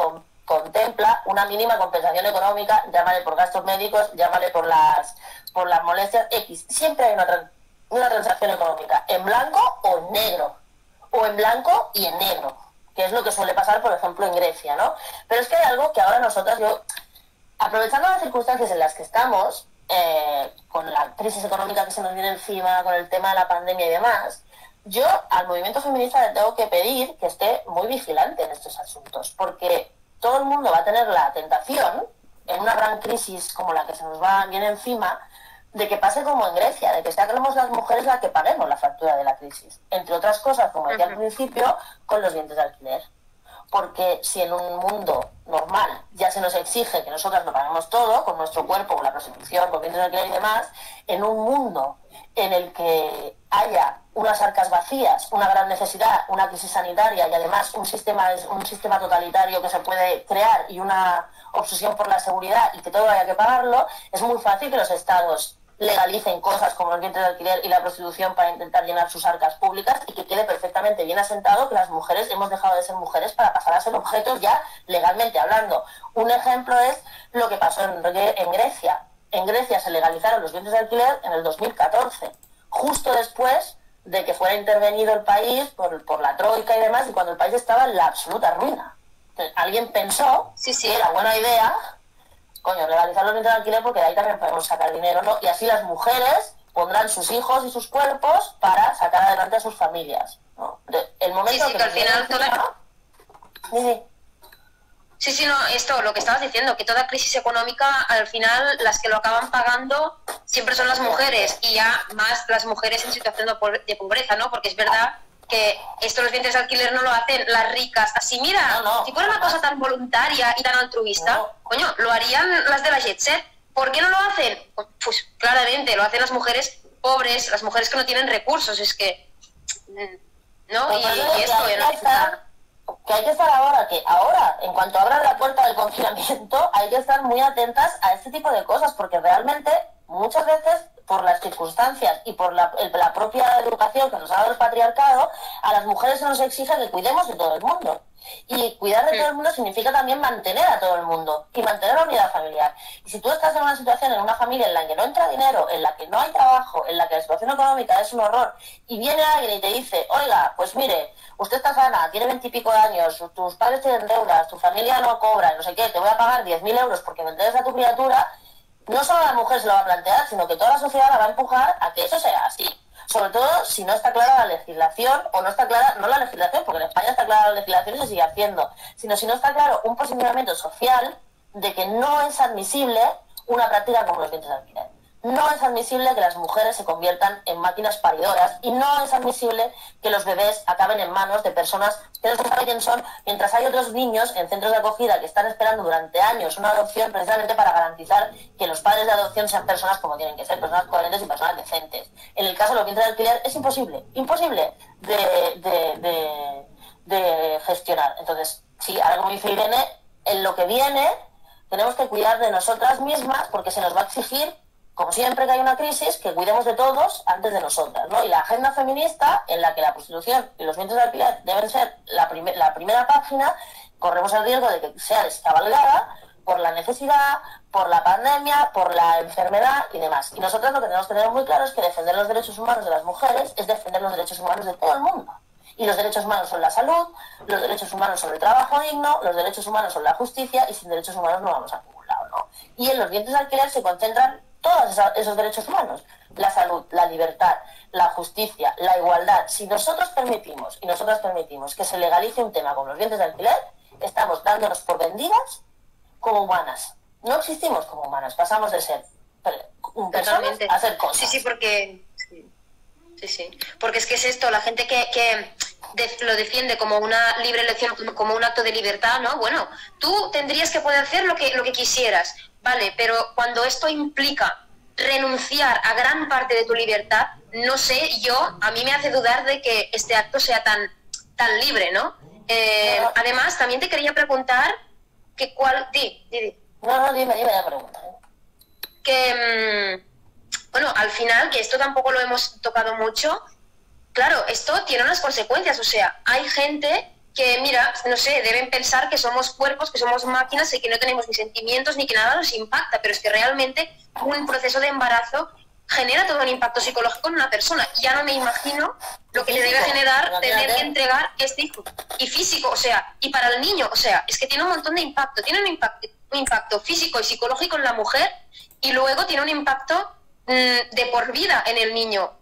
contempla una mínima compensación económica, llámale por gastos médicos, llámale por las molestias X. Siempre hay una transacción económica, en blanco o en negro, o en blanco y en negro, que es lo que suele pasar, por ejemplo, en Grecia, ¿no? Pero es que hay algo que ahora nosotras, aprovechando las circunstancias en las que estamos, con la crisis económica que se nos viene encima, con el tema de la pandemia y demás, yo al movimiento feminista le tengo que pedir que esté muy vigilante en estos asuntos, porque todo el mundo va a tener la tentación, en una gran crisis como la que se nos viene encima, de que pase como en Grecia, de que seamos las mujeres las que paguemos la factura de la crisis. Entre otras cosas, como decía al principio, con los vientres de alquiler. Porque si en un mundo normal ya se nos exige que nosotras lo paguemos todo, con nuestro cuerpo, con la prostitución, con vientres de alquiler y demás, en un mundo en el que haya unas arcas vacías, una gran necesidad, una crisis sanitaria y además un sistema totalitario que se puede crear y una obsesión por la seguridad y que todo haya que pagarlo, es muy fácil que los estados legalicen cosas como los vientres de alquiler y la prostitución para intentar llenar sus arcas públicas y que quede perfectamente bien asentado que las mujeres hemos dejado de ser mujeres para pasar a ser objetos ya legalmente hablando. Un ejemplo es lo que pasó en Grecia. En Grecia se legalizaron los vientres de alquiler en el 2014, justo después de que fuera intervenido el país por la troika y demás, y cuando el país estaba en la absoluta ruina. Entonces, alguien pensó que era buena idea legalizar los vientres de alquiler porque de ahí también podemos sacar dinero, ¿no? Y así las mujeres pondrán sus hijos y sus cuerpos para sacar adelante a sus familias, ¿no? El momento que al final Sí, no, esto, lo que estabas diciendo, que toda crisis económica, al final, las que lo acaban pagando siempre son las mujeres, y ya más las mujeres en situación de pobreza, ¿no? Porque es verdad que esto los vientres de alquiler no lo hacen las ricas. Así, mira, si fuera una cosa tan voluntaria y tan altruista, coño, lo harían las de la Jet Set. ¿Por qué no lo hacen? Pues claramente, lo hacen las mujeres pobres, las mujeres que no tienen recursos, es que... ¿no? Y esto... Que hay que estar ahora, en cuanto abran la puerta del confinamiento, hay que estar muy atentas a este tipo de cosas, porque realmente muchas veces, por las circunstancias y por la propia educación que nos ha dado el patriarcado, a las mujeres se nos exige que cuidemos de todo el mundo. Y cuidar de todo el mundo significa también mantener a todo el mundo y mantener la unidad familiar. Y si tú estás en una situación, en una familia en la que no entra dinero, en la que no hay trabajo, en la que la situación económica es un horror, y viene alguien y te dice, oiga, pues mire, usted está sana, tiene 20 y pico de años, tus padres tienen deudas, tu familia no cobra, no sé qué, te voy a pagar 10.000 euros porque me entregues a tu criatura, no solo la mujer se lo va a plantear, sino que toda la sociedad la va a empujar a que eso sea así. Sobre todo si no está clara la legislación, o no está clara, no la legislación, porque en España está clara la legislación y se sigue haciendo, sino si no está claro un posicionamiento social de que no es admisible una práctica como los vientres de alquiler. No es admisible que las mujeres se conviertan en máquinas paridoras y no es admisible que los bebés acaben en manos de personas que no se sabe quién son, mientras hay otros niños en centros de acogida que están esperando durante años una adopción precisamente para garantizar que los padres de adopción sean personas como tienen que ser, personas coherentes y personas decentes. En el caso de los vientres de alquiler es imposible de gestionar. Entonces, sí, ahora como dice Irene, en lo que viene tenemos que cuidar de nosotras mismas porque se nos va a exigir, como siempre que hay una crisis, que cuidemos de todos antes de nosotras, ¿no? Y la agenda feminista, en la que la prostitución y los vientres de alquiler deben ser la primera página, corremos el riesgo de que sea descabalgada por la necesidad, por la pandemia, por la enfermedad y demás. Y nosotros lo que tenemos que tener muy claro es que defender los derechos humanos de las mujeres es defender los derechos humanos de todo el mundo. Y los derechos humanos son la salud, los derechos humanos son el trabajo digno, los derechos humanos son la justicia, y sin derechos humanos no vamos a ningún lado, ¿no? Y en los vientres de alquiler se concentran todos esos derechos humanos: la salud, la libertad, la justicia, la igualdad. Si nosotros permitimos y nosotras permitimos que se legalice un tema como los vientres de alquiler, estamos dándonos por vendidas como humanas. No existimos como humanas, pasamos de ser personas a ser cosas. Sí, porque... Sí. Porque es que es esto, la gente que lo defiende como una libre elección, como un acto de libertad, ¿no? Bueno, tú tendrías que poder hacer lo que quisieras, ¿vale? Pero cuando esto implica renunciar a gran parte de tu libertad, no sé, a mí me hace dudar de que este acto sea tan libre, ¿no? Además, también te quería preguntar que cuál... No, dime la pregunta. Bueno, al final, que esto tampoco lo hemos tocado mucho, claro, esto tiene unas consecuencias, o sea, hay gente que, mira, no sé, deben pensar que somos cuerpos, que somos máquinas y que no tenemos ni sentimientos ni que nada nos impacta, pero es que realmente un proceso de embarazo genera todo un impacto psicológico en una persona. Ya no me imagino lo que le debe generar tener que entregar este hijo. Y físico, o sea, y para el niño, o sea, es que tiene un montón de impacto, tiene un impacto físico y psicológico en la mujer y luego tiene un impacto de por vida en el niño,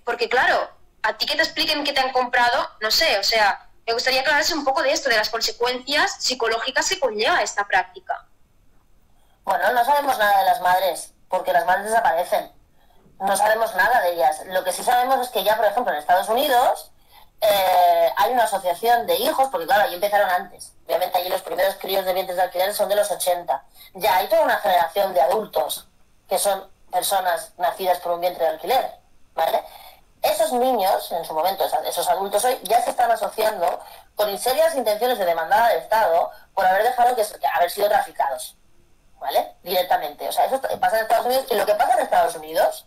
porque claro, a ti que te expliquen que te han comprado, no sé, o sea, me gustaría aclararse un poco de esto, de las consecuencias psicológicas que conlleva esta práctica. Bueno, no sabemos nada de las madres, porque las madres desaparecen, no sabemos nada de ellas. Lo que sí sabemos es que ya, por ejemplo, en Estados Unidos hay una asociación de hijos, porque claro, allí empezaron antes, obviamente allí los primeros críos de vientres de alquiler son de los 80, ya hay toda una generación de adultos que son personas nacidas por un vientre de alquiler, ¿vale? esos niños, en su momento, esos adultos hoy, ya se están asociando con serias intenciones de demandar al Estado por haber dejado que haber sido traficados, ¿vale? Directamente. O sea, eso pasa en Estados Unidos, y lo que pasa en Estados Unidos,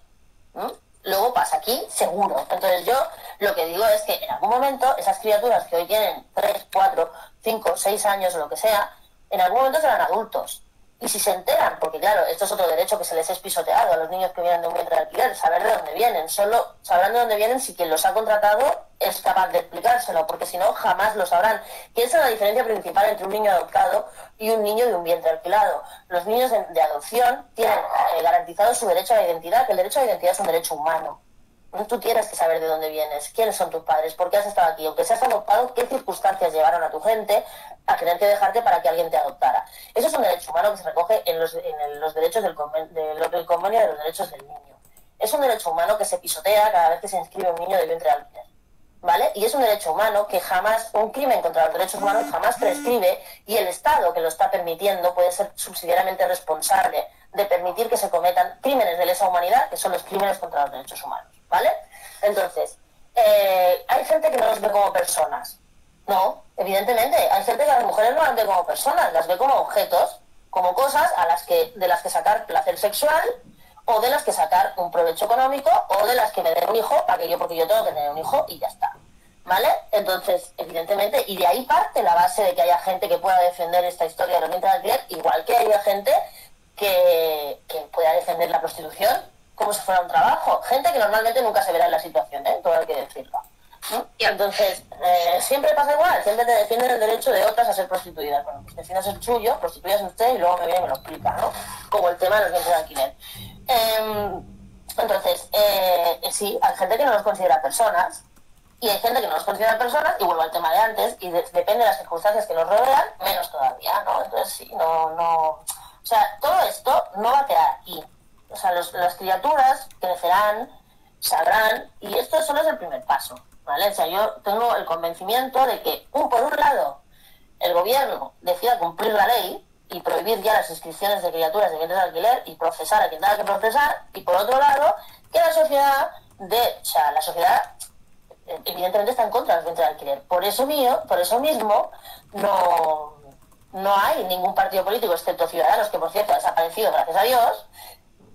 luego pasa aquí, seguro. Entonces yo lo que digo es que en algún momento esas criaturas que hoy tienen 3, 4, 5, 6 años o lo que sea, en algún momento serán adultos. Y si se enteran, porque claro, esto es otro derecho que se les es pisoteado a los niños que vienen de un vientre de alquiler, saber de dónde vienen. Solo sabrán de dónde vienen si quien los ha contratado es capaz de explicárselo, porque si no, jamás lo sabrán. Y esa es la diferencia principal entre un niño adoptado y un niño de un vientre alquilado. Los niños de adopción tienen garantizado su derecho a la identidad, que el derecho a la identidad es un derecho humano. Tú tienes que saber de dónde vienes, quiénes son tus padres, por qué has estado aquí, aunque seas adoptado, qué circunstancias llevaron a tu gente a tener que dejarte para que alguien te adoptara. Eso es un derecho humano que se recoge en los derechos del Convenio de los Derechos del Niño. Es un derecho humano que se pisotea cada vez que se inscribe un niño de vientre de alquiler, ¿vale? Y es un derecho humano que jamás, un crimen contra los derechos humanos jamás prescribe, y el Estado que lo está permitiendo puede ser subsidiariamente responsable de permitir que se cometan crímenes de lesa humanidad, que son los crímenes contra los derechos humanos, ¿vale? Entonces, hay gente que no los ve como personas. No, evidentemente, hay gente que a las mujeres no las ve como personas, las ve como objetos, como cosas de las que sacar placer sexual, o de las que sacar un provecho económico, o de las que me den un hijo, porque yo tengo que tener un hijo y ya está, ¿vale? Entonces, evidentemente, y de ahí parte la base de que haya gente que pueda defender esta historia de los vientres de alquiler, igual que haya gente que pueda defender la prostitución como si fuera un trabajo. Gente que normalmente nunca se verá en la situación, todo hay que decirlo. Entonces, siempre pasa igual, siempre te defienden el derecho de otras a ser prostituidas. Bueno, pues defiendas el suyo, prostituyas usted y luego me viene y me lo explica, ¿no? Como el tema de los vientres de alquiler. Entonces, sí, hay gente que no los considera personas, y hay gente que no los considera personas, y vuelvo al tema de antes, y depende de las circunstancias que nos rodean, menos todavía, ¿no? Entonces, sí, no... O sea, todo esto no va a quedar aquí. O sea, las criaturas crecerán, sabrán, y esto solo es el primer paso, ¿vale? O sea, yo tengo el convencimiento de que, por un lado, el gobierno decida cumplir la ley y prohibir ya las inscripciones de criaturas de vientres de alquiler y procesar a quien tenga que procesar, y por otro lado, que la sociedad evidentemente está en contra de los vientres de alquiler. Por eso mismo, no hay ningún partido político, excepto Ciudadanos, que por cierto ha desaparecido, gracias a Dios,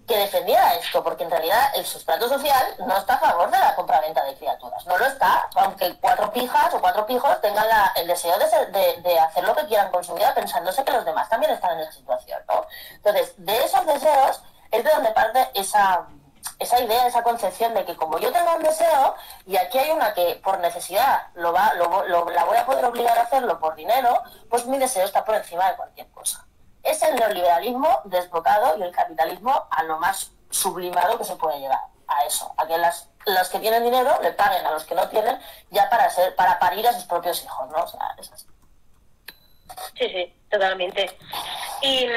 que defendiera esto, porque en realidad el sustrato social no está a favor de la compraventa de criaturas, no lo está, aunque 4 pijas o 4 pijos tengan el deseo de hacer lo que quieran con su vida, pensándose que los demás también están en esa situación, ¿no? Entonces, de esos deseos es de donde parte esa idea, esa concepción de que como yo tengo un deseo, y aquí hay una que por necesidad la voy a poder obligar a hacerlo por dinero, pues mi deseo está por encima de cualquier cosa. Es el neoliberalismo desbocado y el capitalismo a lo más sublimado que se puede llegar a eso, a que los que tienen dinero le paguen a los que no tienen ya para parir a sus propios hijos, ¿no? O sea, es así. Sí, totalmente. Y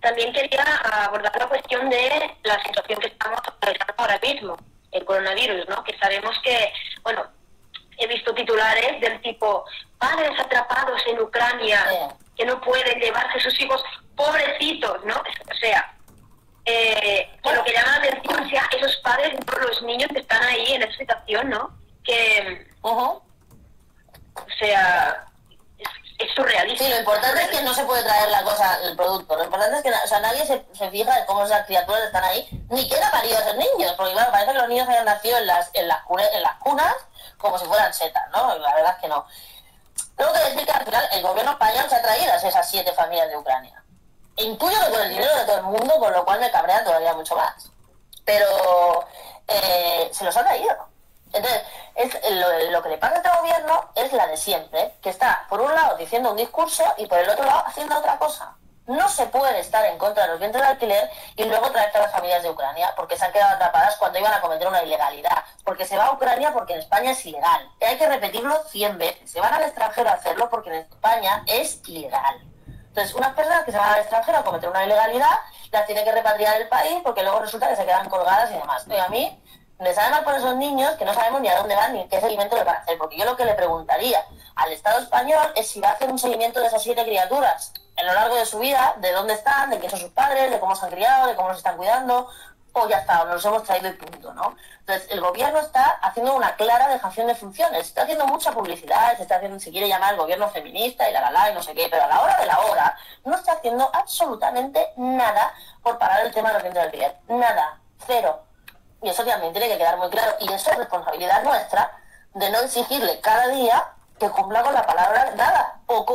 también quería abordar la cuestión de la situación que estamos atravesando ahora mismo, el coronavirus, ¿no? Que sabemos que, bueno, he visto titulares del tipo padres atrapados en Ucrania que no pueden llevarse sus hijos, pobrecitos, ¿no? O sea, por lo que llama la atención, sea esos padres, los niños que están ahí en esa situación, ¿no? Que, o sea, es surrealista. Sí, lo importante es que no se puede traer el producto. Lo importante es que nadie se fija en cómo esas criaturas están ahí, ni queda parido a esos niños, porque claro, parece que los niños hayan nacido en las cunas como si fueran setas, ¿no? La verdad es que no. Tengo que decir que al final el gobierno español se ha traído a esas 7 familias de Ucrania. Intuyo que con el dinero de todo el mundo, con lo cual me cabrea todavía mucho más. Pero se los ha traído. Entonces, lo que le pasa a este gobierno es la de siempre, que está, por un lado, diciendo un discurso y por el otro lado, haciendo otra cosa. No se puede estar en contra de los vientres de alquiler y luego traerte a las familias de Ucrania, porque se han quedado atrapadas cuando iban a cometer una ilegalidad. Porque se va a Ucrania porque en España es ilegal. Y hay que repetirlo 100 veces. Se van al extranjero a hacerlo porque en España es ilegal. Entonces, unas personas que se van al extranjero a cometer una ilegalidad, las tiene que repatriar del país porque luego resulta que se quedan colgadas y demás. Y a mí me sabe mal por esos niños que no sabemos ni a dónde van ni qué seguimiento le van a hacer. Porque yo lo que le preguntaría al Estado español es si va a hacer un seguimiento de esas 7 criaturas a lo largo de su vida, de dónde están, de quién son sus padres, de cómo se han criado, de cómo los están cuidando, o ya está, o nos hemos traído y punto, ¿no? Entonces, el gobierno está haciendo una clara dejación de funciones, está haciendo mucha publicidad, se está haciendo, si quiere llamar el gobierno feminista y y no sé qué, pero a la hora de la hora no está haciendo absolutamente nada por parar el tema de los vientres de alquiler. Nada, cero. Y eso también tiene que quedar muy claro. Y eso es responsabilidad nuestra de no exigirle cada día que cumpla con la palabra dada. O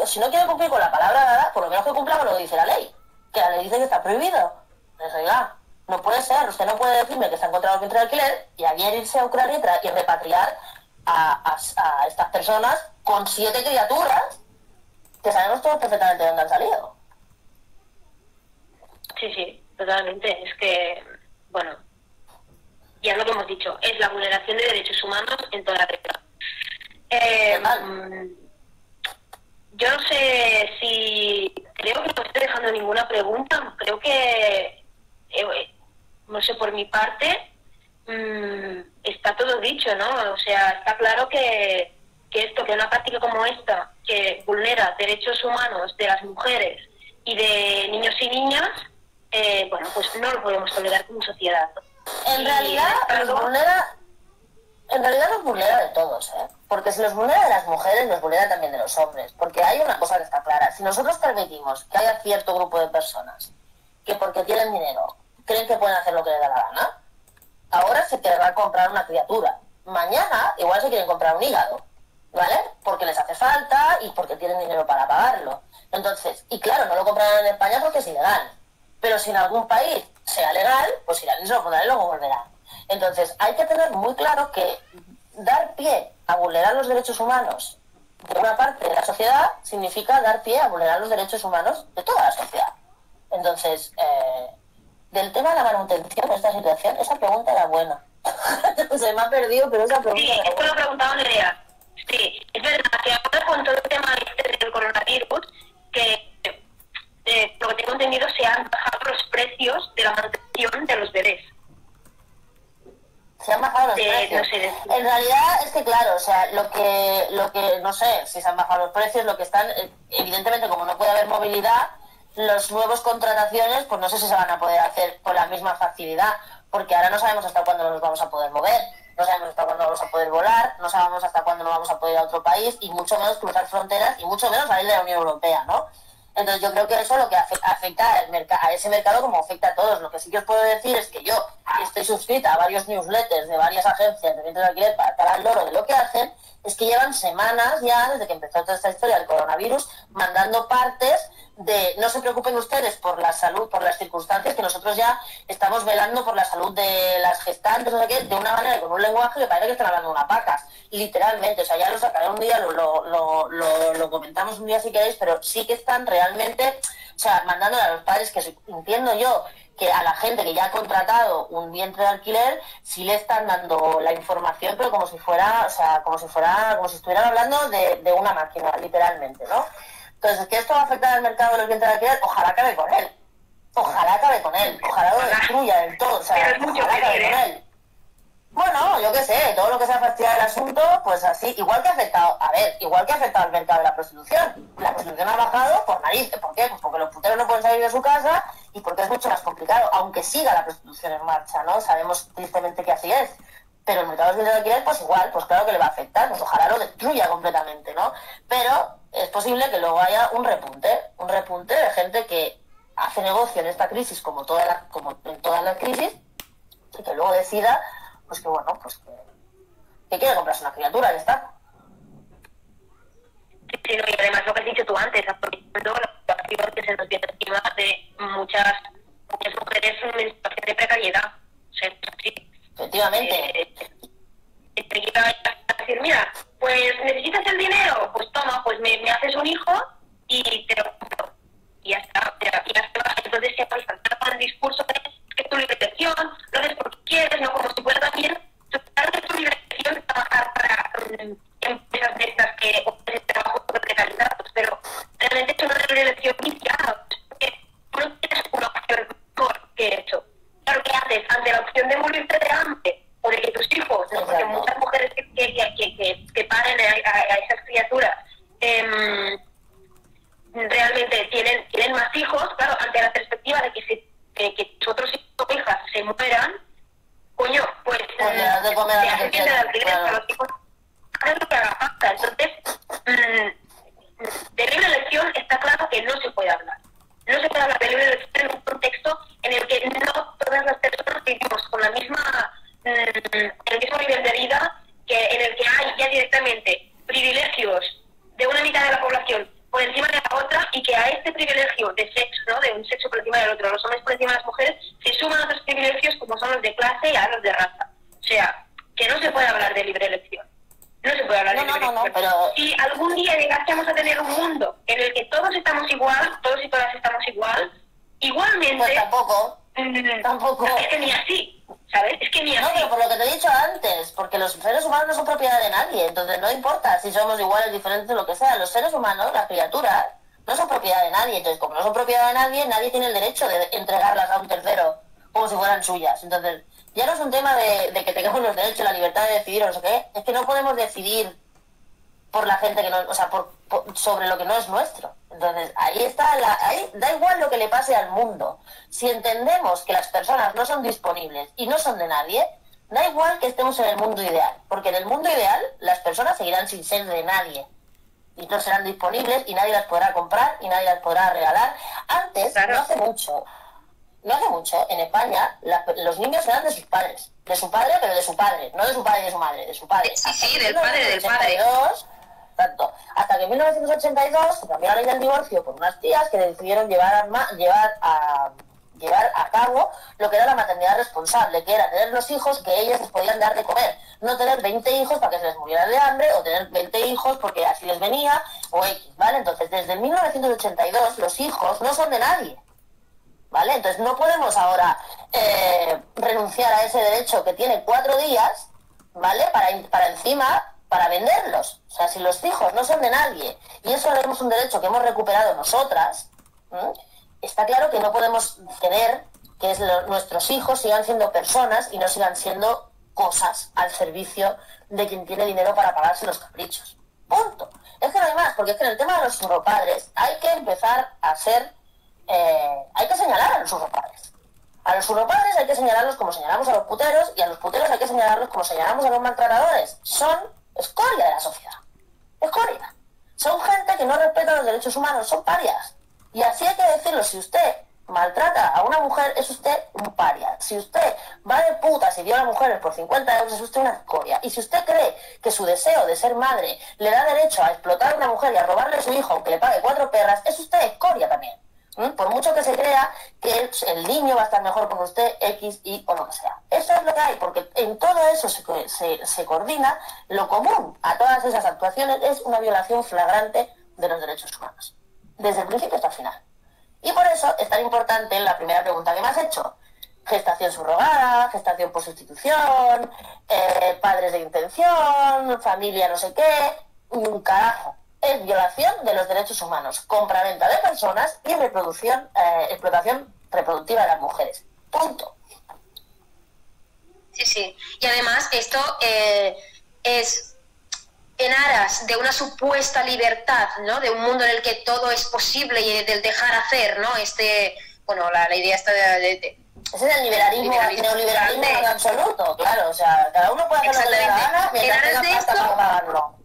si no quiere cumplir con la palabra dada, por lo menos que cumpla con lo que dice la ley. Que la ley dice que está prohibido. Entonces, oiga, no puede ser. Usted no puede decirme que se ha encontrado el vientre de alquiler y ayer irse a Ucrania y repatriar a estas personas con 7 criaturas que sabemos todos perfectamente de dónde han salido. Sí, totalmente. Es que, bueno, ya es lo que hemos dicho, es la vulneración de derechos humanos en toda la regla. Yo no sé si... Creo que no estoy dejando ninguna pregunta. Creo que, no sé, por mi parte, está todo dicho, ¿no? O sea, está claro que una práctica como esta, que vulnera derechos humanos de las mujeres y de niños y niñas, bueno, pues no lo podemos tolerar como sociedad. En realidad nos vulnera de todos, ¿eh? Porque si nos vulnera de las mujeres, nos vulnera también de los hombres. Porque hay una cosa que está clara. Si nosotros permitimos que haya cierto grupo de personas que porque tienen dinero creen que pueden hacer lo que les da la gana, ahora se querrá comprar una criatura. Mañana igual se quieren comprar un hígado, ¿vale? Porque les hace falta y porque tienen dinero para pagarlo. Entonces, y claro, no lo comprarán en España porque es ilegal. Pero si en algún país sea legal, pues irán y se lo pondrán y luego volverán. Entonces, hay que tener muy claro que dar pie a vulnerar los derechos humanos de una parte de la sociedad significa dar pie a vulnerar los derechos humanos de toda la sociedad. Entonces, del tema de la manutención de esta situación, esa pregunta era buena. Se me ha perdido, pero esa pregunta era buena. Sí, esto lo preguntaba Nerea. Sí, es verdad que ahora con todo el tema del coronavirus, que lo que tengo entendido se han bajado los precios de la manutención de los bebés. Se han bajado los precios. No sé, en realidad es que claro, o sea, lo que no sé si se han bajado los precios, lo que están, evidentemente como no puede haber movilidad, las nuevas contrataciones, pues no sé si se van a poder hacer con la misma facilidad, porque ahora no sabemos hasta cuándo nos vamos a poder mover, no sabemos hasta cuándo vamos a poder volar, no sabemos hasta cuándo nos vamos a poder ir a otro país, y mucho menos cruzar fronteras, y mucho menos salir de la Unión Europea, ¿no? Entonces yo creo que eso es lo que afecta a ese mercado como afecta a todos. Lo que sí que os puedo decir es que yo estoy suscrita a varios newsletters de varias agencias de vientres de alquiler para estar al loro de lo que hacen, es que llevan semanas ya, desde que empezó toda esta historia del coronavirus, mandando partes de no se preocupen ustedes por la salud, por las circunstancias, que nosotros ya estamos velando por la salud de las gestantes, no sé qué, de una manera, con un lenguaje que parece que están hablando una pacas, literalmente. O sea, ya lo sacaré un día, lo comentamos un día si queréis, pero sí que están realmente, o sea, mandándole a los padres, que entiendo yo que a la gente que ya ha contratado un vientre de alquiler sí le están dando la información, pero como si fuera, o sea, como si estuvieran hablando de una máquina, literalmente, ¿no? Entonces, que esto va a afectar al mercado de los vientres de alquiler, ojalá acabe con él. Ojalá lo destruya del todo, o sea, ojalá acabe con él. Bueno, yo qué sé, todo lo que sea fastidiar el asunto, pues así, igual que ha afectado al mercado de la prostitución. La prostitución ha bajado por narices. ¿Por qué? Pues porque los puteros no pueden salir de su casa y porque es mucho más complicado, aunque siga la prostitución en marcha, ¿no? Sabemos tristemente que así es. Pero el mercado de alquiler, pues igual, pues claro que le va a afectar, pues ojalá lo destruya completamente, ¿no? Pero es posible que luego haya un repunte de gente que hace negocio en esta crisis como en todas las crisis, y que luego decida, pues que bueno, pues que quiere comprarse una criatura, ya está. Sí, no, y además lo que has dicho tú antes, aprovechando la situación que se nos viene encima de muchas mujeres en situación de precariedad. O sea, sí. Efectivamente. Te llega a decir, mira, pues necesitas el dinero, pues toma, pues me haces un hijo y te lo compro. Y ya está, entonces se va a saltar con el discurso de que tu libre elección, lo haces porque quieres, no como si fuera también tu libre elección trabajar para empresas de estas que ofrecen trabajo de precariedad, pero realmente es una libre elección iniciada, porque no tienes una opción mejor que eso. Claro, ¿qué haces ante la opción de morirte de hambre o de que tus hijos, ¿no? Porque muchas mujeres que paren a esas criaturas realmente tienen más hijos, claro, ante la perspectiva de que tus otros hijos o hijas se mueren No se puede hablar de libre elección en un contexto en el que no todas las personas vivimos con la misma, el mismo nivel de vida, que en el que hay ya directamente privilegios de una mitad de la población por encima de la otra, y que a este privilegio de sexo, ¿no?, de un sexo por encima del otro, los hombres por encima de las mujeres, se suman otros privilegios como son los de clase y a los de raza. O sea, que no se puede hablar de libre elección. No se puede hablar de libre elección. Pero... Si algún día llegásemos a tener un mundo en el que todos estamos igual, todos y todas estamos igual, igualmente... Pues tampoco. Es que ni así, ¿sabes? Es que ni así. No, pero por lo que te he dicho antes, porque los seres humanos no son propiedad de nadie, entonces no importa si somos iguales, diferentes, lo que sea. Los seres humanos, las criaturas, no son propiedad de nadie. Entonces, como no son propiedad de nadie, nadie tiene el derecho de entregarlas a un tercero como si fueran suyas. Entonces, ya no es un tema de que tengamos los derechos, la libertad de decidir o no sé qué, es que no podemos decidir por la gente que no, o sea, sobre lo que no es nuestro. Entonces, ahí está, ahí da igual lo que le pase al mundo. Si entendemos que las personas no son disponibles y no son de nadie, da igual que estemos en el mundo ideal, porque en el mundo ideal las personas seguirán sin ser de nadie y no serán disponibles y nadie las podrá comprar y nadie las podrá regalar. Antes, claro. no hace mucho, en España, los niños eran de sus padres. De su padre, pero de su padre. No de su padre y de su madre, de su padre. Sí, del padre. Tanto, hasta que en 1982 se cambió la ley del divorcio por unas tías que decidieron llevar a cabo lo que era la maternidad responsable, que era tener los hijos que ellas les podían dar de comer. No tener 20 hijos para que se les murieran de hambre, o tener 20 hijos porque así les venía, o X, ¿vale? Entonces, desde 1982 los hijos no son de nadie, ¿vale? Entonces no podemos ahora renunciar a ese derecho que tiene 4 días, ¿vale? Para encima, para venderlos. O sea, si los hijos no son de nadie y eso es un derecho que hemos recuperado nosotras, está claro que no podemos tener que nuestros hijos sigan siendo personas y no sigan siendo cosas al servicio de quien tiene dinero para pagarse los caprichos. Punto. Es que no hay más, porque es que en el tema de los surropadres hay que empezar a ser... hay que señalar a los surropadres. A los surropadres hay que señalarlos como señalamos a los puteros, y a los puteros hay que señalarlos como señalamos a los maltratadores. Son escoria de la sociedad. Escoria. Son gente que no respeta los derechos humanos, son parias. Y así hay que decirlo. Si usted maltrata a una mujer, es usted un paria. Si usted va de putas y viola a mujeres por 50 euros, es usted una escoria. Y si usted cree que su deseo de ser madre le da derecho a explotar a una mujer y a robarle a su hijo aunque le pague 4 perras, es usted escoria también. Por mucho que se crea que el niño va a estar mejor con usted, X, Y o lo que sea. Eso es lo que hay, porque en todo eso se coordina. Lo común a todas esas actuaciones es una violación flagrante de los derechos humanos, desde el principio hasta el final. Y por eso es tan importante la primera pregunta que me has hecho: gestación subrogada, gestación por sustitución, padres de intención, familia no sé qué, ni un carajo. Es violación de los derechos humanos, compraventa de personas y explotación reproductiva de las mujeres. Punto. Sí. Y además esto es en aras de una supuesta libertad, ¿no? De un mundo en el que todo es posible y del dejar hacer, ¿no? La idea está de ese es el neoliberalismo en absoluto, claro. O sea, cada uno puede hacer lo que le dé la gana mientras tenga pasta para pagarlo.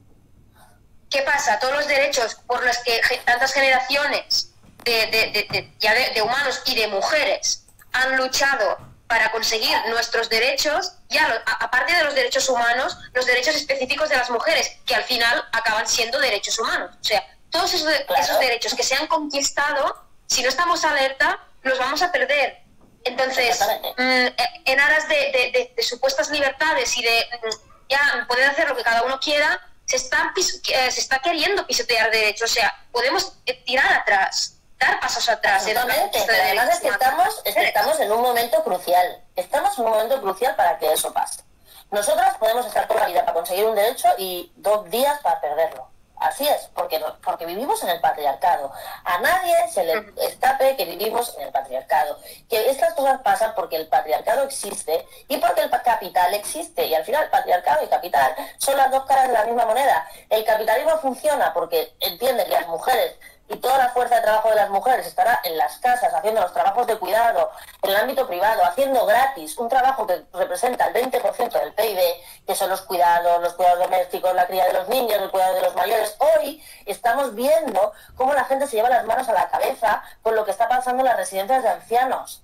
¿Qué pasa? Todos los derechos por los que tantas generaciones de humanos y de mujeres han luchado para conseguir nuestros derechos, aparte de los derechos humanos, los derechos específicos de las mujeres, que al final acaban siendo derechos humanos. O sea, todos esos derechos que se han conquistado, si no estamos alerta, los vamos a perder. Entonces, en aras de supuestas libertades y de ya poder hacer lo que cada uno quiera, se está queriendo pisotear derechos. O sea, podemos tirar atrás, dar pasos atrás. Exactamente. Además es que estamos en un momento crucial. Estamos en un momento crucial para que eso pase. Nosotros podemos estar toda la vida para conseguir un derecho y 2 días para perderlo. Así es, porque vivimos en el patriarcado. A nadie se le escape que vivimos en el patriarcado. Que estas cosas pasan porque el patriarcado existe y porque el capital existe. Y al final, patriarcado y capital son las dos caras de la misma moneda. El capitalismo funciona porque entiende que las mujeres y toda la fuerza de trabajo de las mujeres estará en las casas, haciendo los trabajos de cuidado, en el ámbito privado, haciendo gratis un trabajo que representa el 20% del PIB, que son los cuidados domésticos, la cría de los niños, el cuidado de los mayores. Hoy estamos viendo cómo la gente se lleva las manos a la cabeza con lo que está pasando en las residencias de ancianos.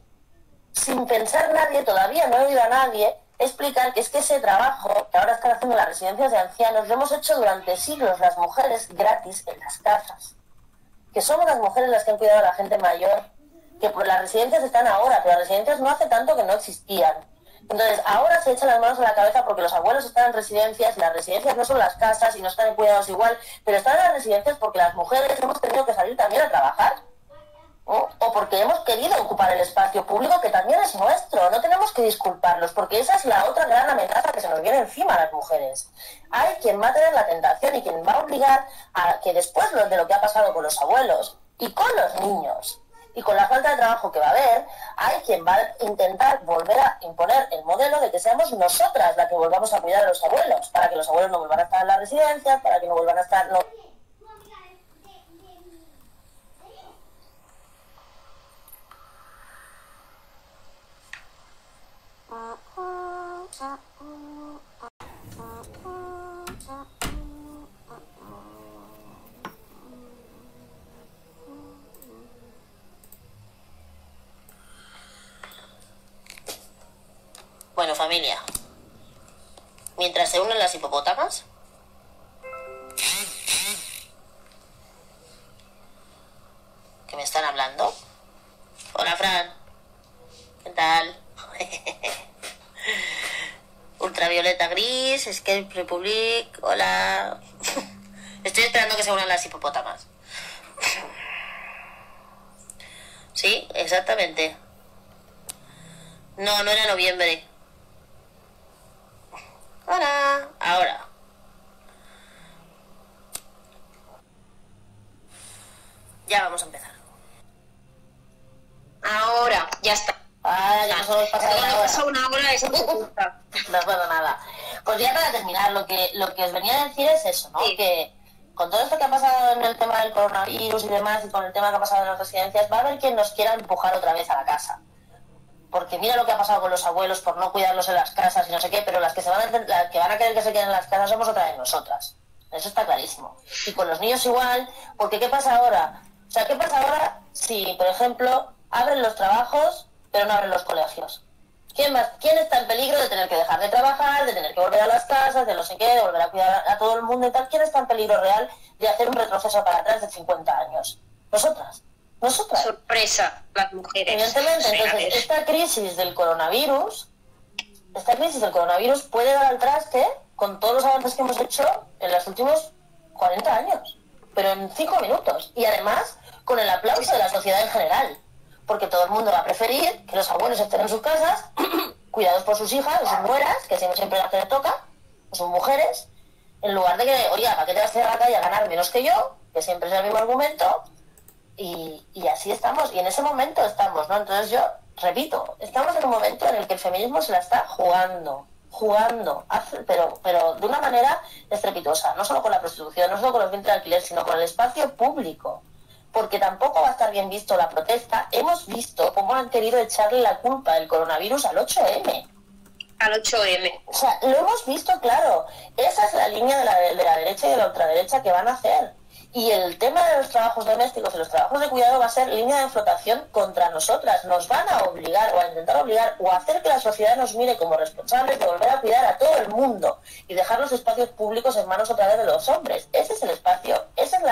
Sin pensar nadie, todavía no he oído a nadie explicar que es que ese trabajo que ahora están haciendo las residencias de ancianos lo hemos hecho durante siglos las mujeres gratis en las casas. Que somos las mujeres las que han cuidado a la gente mayor, que por las residencias están ahora, pero las residencias no hace tanto que no existían. Entonces, ahora se echan las manos a la cabeza porque los abuelos están en residencias, y las residencias no son las casas y no están en cuidados igual, pero están en las residencias porque las mujeres hemos tenido que salir también a trabajar. O porque hemos querido ocupar el espacio público que también es nuestro. No tenemos que disculparlos, porque esa es la otra gran amenaza que se nos viene encima a las mujeres. Hay quien va a tener la tentación y quien va a obligar a que después de lo que ha pasado con los abuelos y con los niños y con la falta de trabajo que va a haber, hay quien va a intentar volver a imponer el modelo de que seamos nosotras las que volvamos a cuidar a los abuelos, para que los abuelos no vuelvan a estar en las residencias, para que no vuelvan a estar... Bueno, familia, mientras se unen las hipopótamas, que me están hablando. Hola, Fran, ¿qué tal? Ultravioleta gris, Escape Republic, hola. Estoy esperando que se unan las hipopótamas. Sí, exactamente. No, no era noviembre. Hola, ahora. Ya vamos a empezar. Ahora, ya está. Ah, ya nos hemos pasado Cuando pasa una hora eso no se gusta. No puedo nada. Pues ya para terminar, lo que os venía a decir es eso, ¿no? Sí. Que con todo esto que ha pasado en el tema del coronavirus y demás, y con el tema que ha pasado en las residencias, va a haber quien nos quiera empujar otra vez a la casa. Porque mira lo que ha pasado con los abuelos por no cuidarlos en las casas y no sé qué, pero las que van a querer que se queden en las casas somos otra vez nosotras. Eso está clarísimo. Y con los niños igual, porque ¿qué pasa ahora? O sea, ¿qué pasa ahora si, por ejemplo, abren los trabajos, pero no abren los colegios? ¿Quién está en peligro de tener que dejar de trabajar, de tener que volver a las casas, de no sé qué, de volver a cuidar a todo el mundo y tal? ¿Quién está en peligro real de hacer un retroceso para atrás de 50 años? Nosotras. Sorpresa, las mujeres. Evidentemente, entonces, esta crisis del coronavirus puede dar al traste con todos los avances que hemos hecho en los últimos 40 años, pero en 5 minutos. Y además, con el aplauso de la sociedad en general, porque todo el mundo va a preferir que los abuelos estén en sus casas, cuidados por sus hijas, o sus nueras, que siempre las que les toca, o sus mujeres, en lugar de que, oye, ¿para qué te vas a ir a la calle a ganar menos que yo? Que siempre es el mismo argumento. Y así estamos, y en ese momento estamos, ¿no? Entonces yo repito, estamos en un momento en el que el feminismo se la está jugando, pero de una manera estrepitosa, no solo con la prostitución, no solo con los vientres de alquiler, sino con el espacio público, porque tampoco va a estar bien visto la protesta. Hemos visto cómo han querido echarle la culpa del coronavirus al 8M. Al 8M. O sea, lo hemos visto claro. Esa es la línea de la derecha y de la ultraderecha que van a hacer. Y el tema de los trabajos domésticos y los trabajos de cuidado va a ser línea de flotación contra nosotras. Nos van a obligar o a intentar obligar o a hacer que la sociedad nos mire como responsables de volver a cuidar a todo el mundo y dejar los espacios públicos en manos otra vez de los hombres. Ese es el espacio, esa es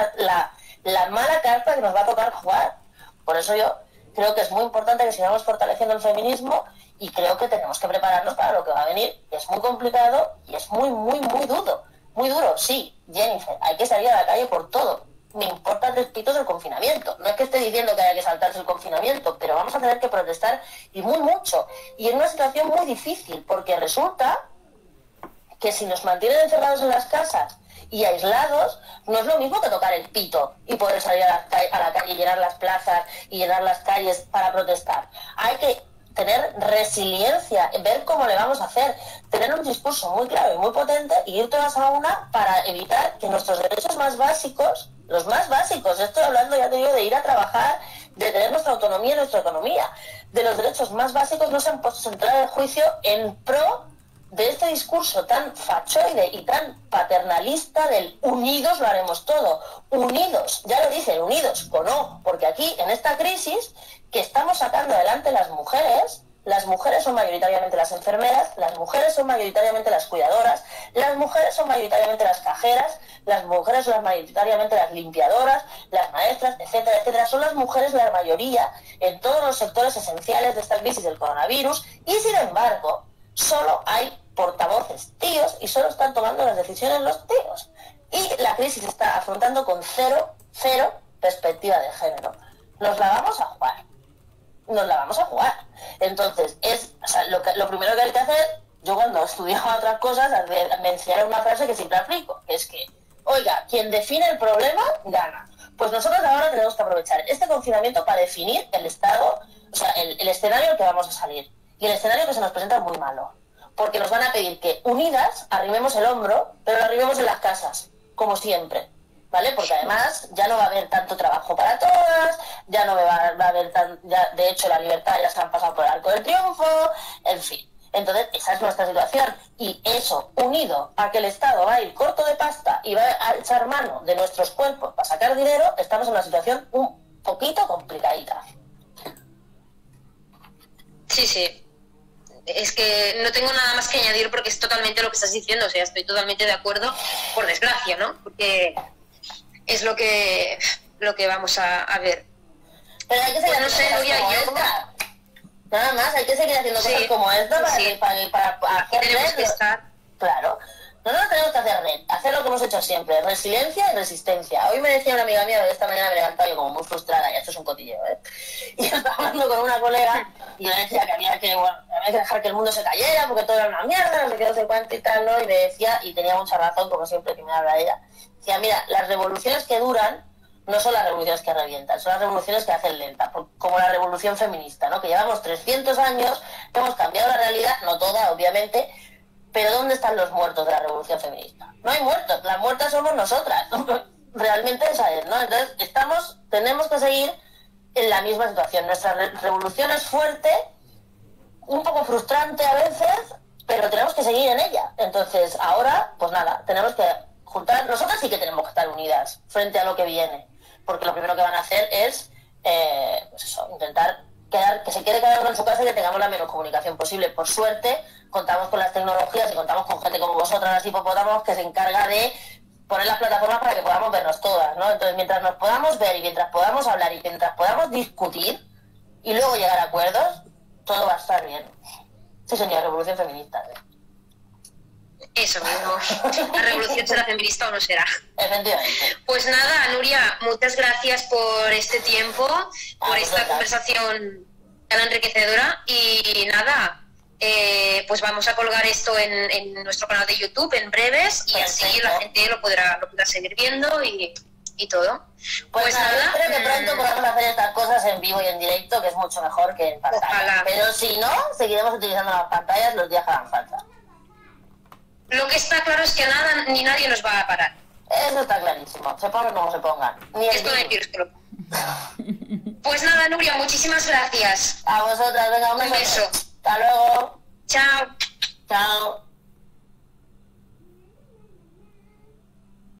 la mala carta que nos va a tocar jugar. Por eso yo creo que es muy importante que sigamos fortaleciendo el feminismo y creo que tenemos que prepararnos para lo que va a venir. Es muy complicado y es muy, muy, muy duro. Muy duro, sí, Jennifer, hay que salir a la calle por todo. Me importan 3 pitos el confinamiento. No es que esté diciendo que haya que saltarse el confinamiento, pero vamos a tener que protestar y muy mucho. Y en una situación muy difícil, porque resulta que si nos mantienen encerrados en las casas y aislados, no es lo mismo que tocar el pito y poder salir a la calle y llenar las plazas y llenar las calles para protestar. Hay que tener resiliencia, ver cómo le vamos a hacer, tener un discurso muy claro y muy potente y ir todas a una para evitar que nuestros derechos más básicos los más básicos. Estoy hablando, ya te digo, de ir a trabajar, de tener nuestra autonomía, nuestra economía. De los derechos más básicos no se han puesto a entrar en juicio en pro de este discurso tan fachoide y tan paternalista del unidos lo haremos todo. Unidos, ya lo dicen, unidos o no, porque aquí en esta crisis que estamos sacando adelante las mujeres son mayoritariamente las enfermeras, las mujeres son mayoritariamente las cuidadoras, las mujeres son mayoritariamente las cajeras, las mujeres son mayoritariamente las limpiadoras, las maestras, etcétera, etcétera. Son las mujeres la mayoría en todos los sectores esenciales de esta crisis del coronavirus y sin embargo solo hay portavoces tíos y solo están tomando las decisiones los tíos. Y la crisis se está afrontando con cero perspectiva de género. Nos la vamos a jugar. Entonces, lo primero que hay que hacer, yo cuando estudiaba otras cosas, me enseñaron una frase que siempre aplico, que es que, oiga, quien define el problema, gana. Pues nosotros ahora tenemos que aprovechar este confinamiento para definir el estado, o sea, el escenario al que vamos a salir. Y el escenario que se nos presenta es muy malo. Porque nos van a pedir que unidas arrimemos el hombro, pero lo arrimemos en las casas, como siempre, ¿vale? Porque además ya no va a haber tanto trabajo para todas, ya no va a haber de hecho la libertad ya se han pasado por el arco del triunfo, en fin. Entonces esa es nuestra situación y eso unido a que el Estado va a ir corto de pasta y va a echar mano de nuestros cuerpos para sacar dinero, estamos en una situación un poquito complicadita. Sí. Es que no tengo nada más que añadir porque es totalmente lo que estás diciendo, o sea, estoy totalmente de acuerdo, por desgracia, ¿no? Porque es lo que vamos a ver. Pero hay que seguir no sé, nada más, hay que seguir haciendo cosas como esta para hacer red. Claro. Nosotros tenemos que hacer lo que hemos hecho siempre, resiliencia y resistencia. Hoy me decía una amiga mía que esta mañana me levantaba yo como muy frustrada, y esto es un cotilleo, y yo estaba hablando con una colega y yo le decía que había que dejar que el mundo se cayera porque todo era una mierda, no sé qué, no sé cuánto y tal, ¿no? Y me decía, y tenía mucha razón, como siempre que me habla ella, decía, mira, las revoluciones que duran no son las revoluciones que revientan, son las revoluciones que hacen lenta, como la revolución feminista, ¿no? Que llevamos 300 años, hemos cambiado la realidad, no toda, obviamente. Pero ¿dónde están los muertos de la revolución feminista? No hay muertos, las muertas somos nosotras. Realmente esa es, ¿no? Entonces tenemos que seguir en la misma situación. Nuestra revolución es fuerte, un poco frustrante a veces, pero tenemos que seguir en ella. Entonces ahora, pues nada, tenemos que juntar. Nosotras sí que tenemos que estar unidas frente a lo que viene, porque lo primero que van a hacer es, pues eso, intentar que se quede cada uno en su casa y que tengamos la menos comunicación posible. Por suerte, contamos con las tecnologías y contamos con gente como vosotras, las hipopótamos, que se encarga de poner las plataformas para que podamos vernos todas, ¿no? Entonces, mientras nos podamos ver y mientras podamos hablar y mientras podamos discutir y luego llegar a acuerdos, todo va a estar bien. Sí, señor, revolución feminista. Eso mismo. La revolución será feminista o no será. Efectivamente. Pues nada, Nuria, muchas gracias por este tiempo, por esta conversación tan enriquecedora y nada, pues vamos a colgar esto en nuestro canal de YouTube en breves y así la gente lo podrá seguir viendo y todo. Pues nada, espero que pronto podamos hacer estas cosas en vivo y en directo, que es mucho mejor que en pantalla. Ojalá. Pero si no, seguiremos utilizando las pantallas los días que hagan falta. Lo que está claro es que nada ni nadie nos va a parar. Eso está clarísimo, se pongan como se pongan. Esto no hay que irlo. Pues nada, Nuria, muchísimas gracias. A vosotras, venga, un beso. beso. Hasta luego. Chao. Chao.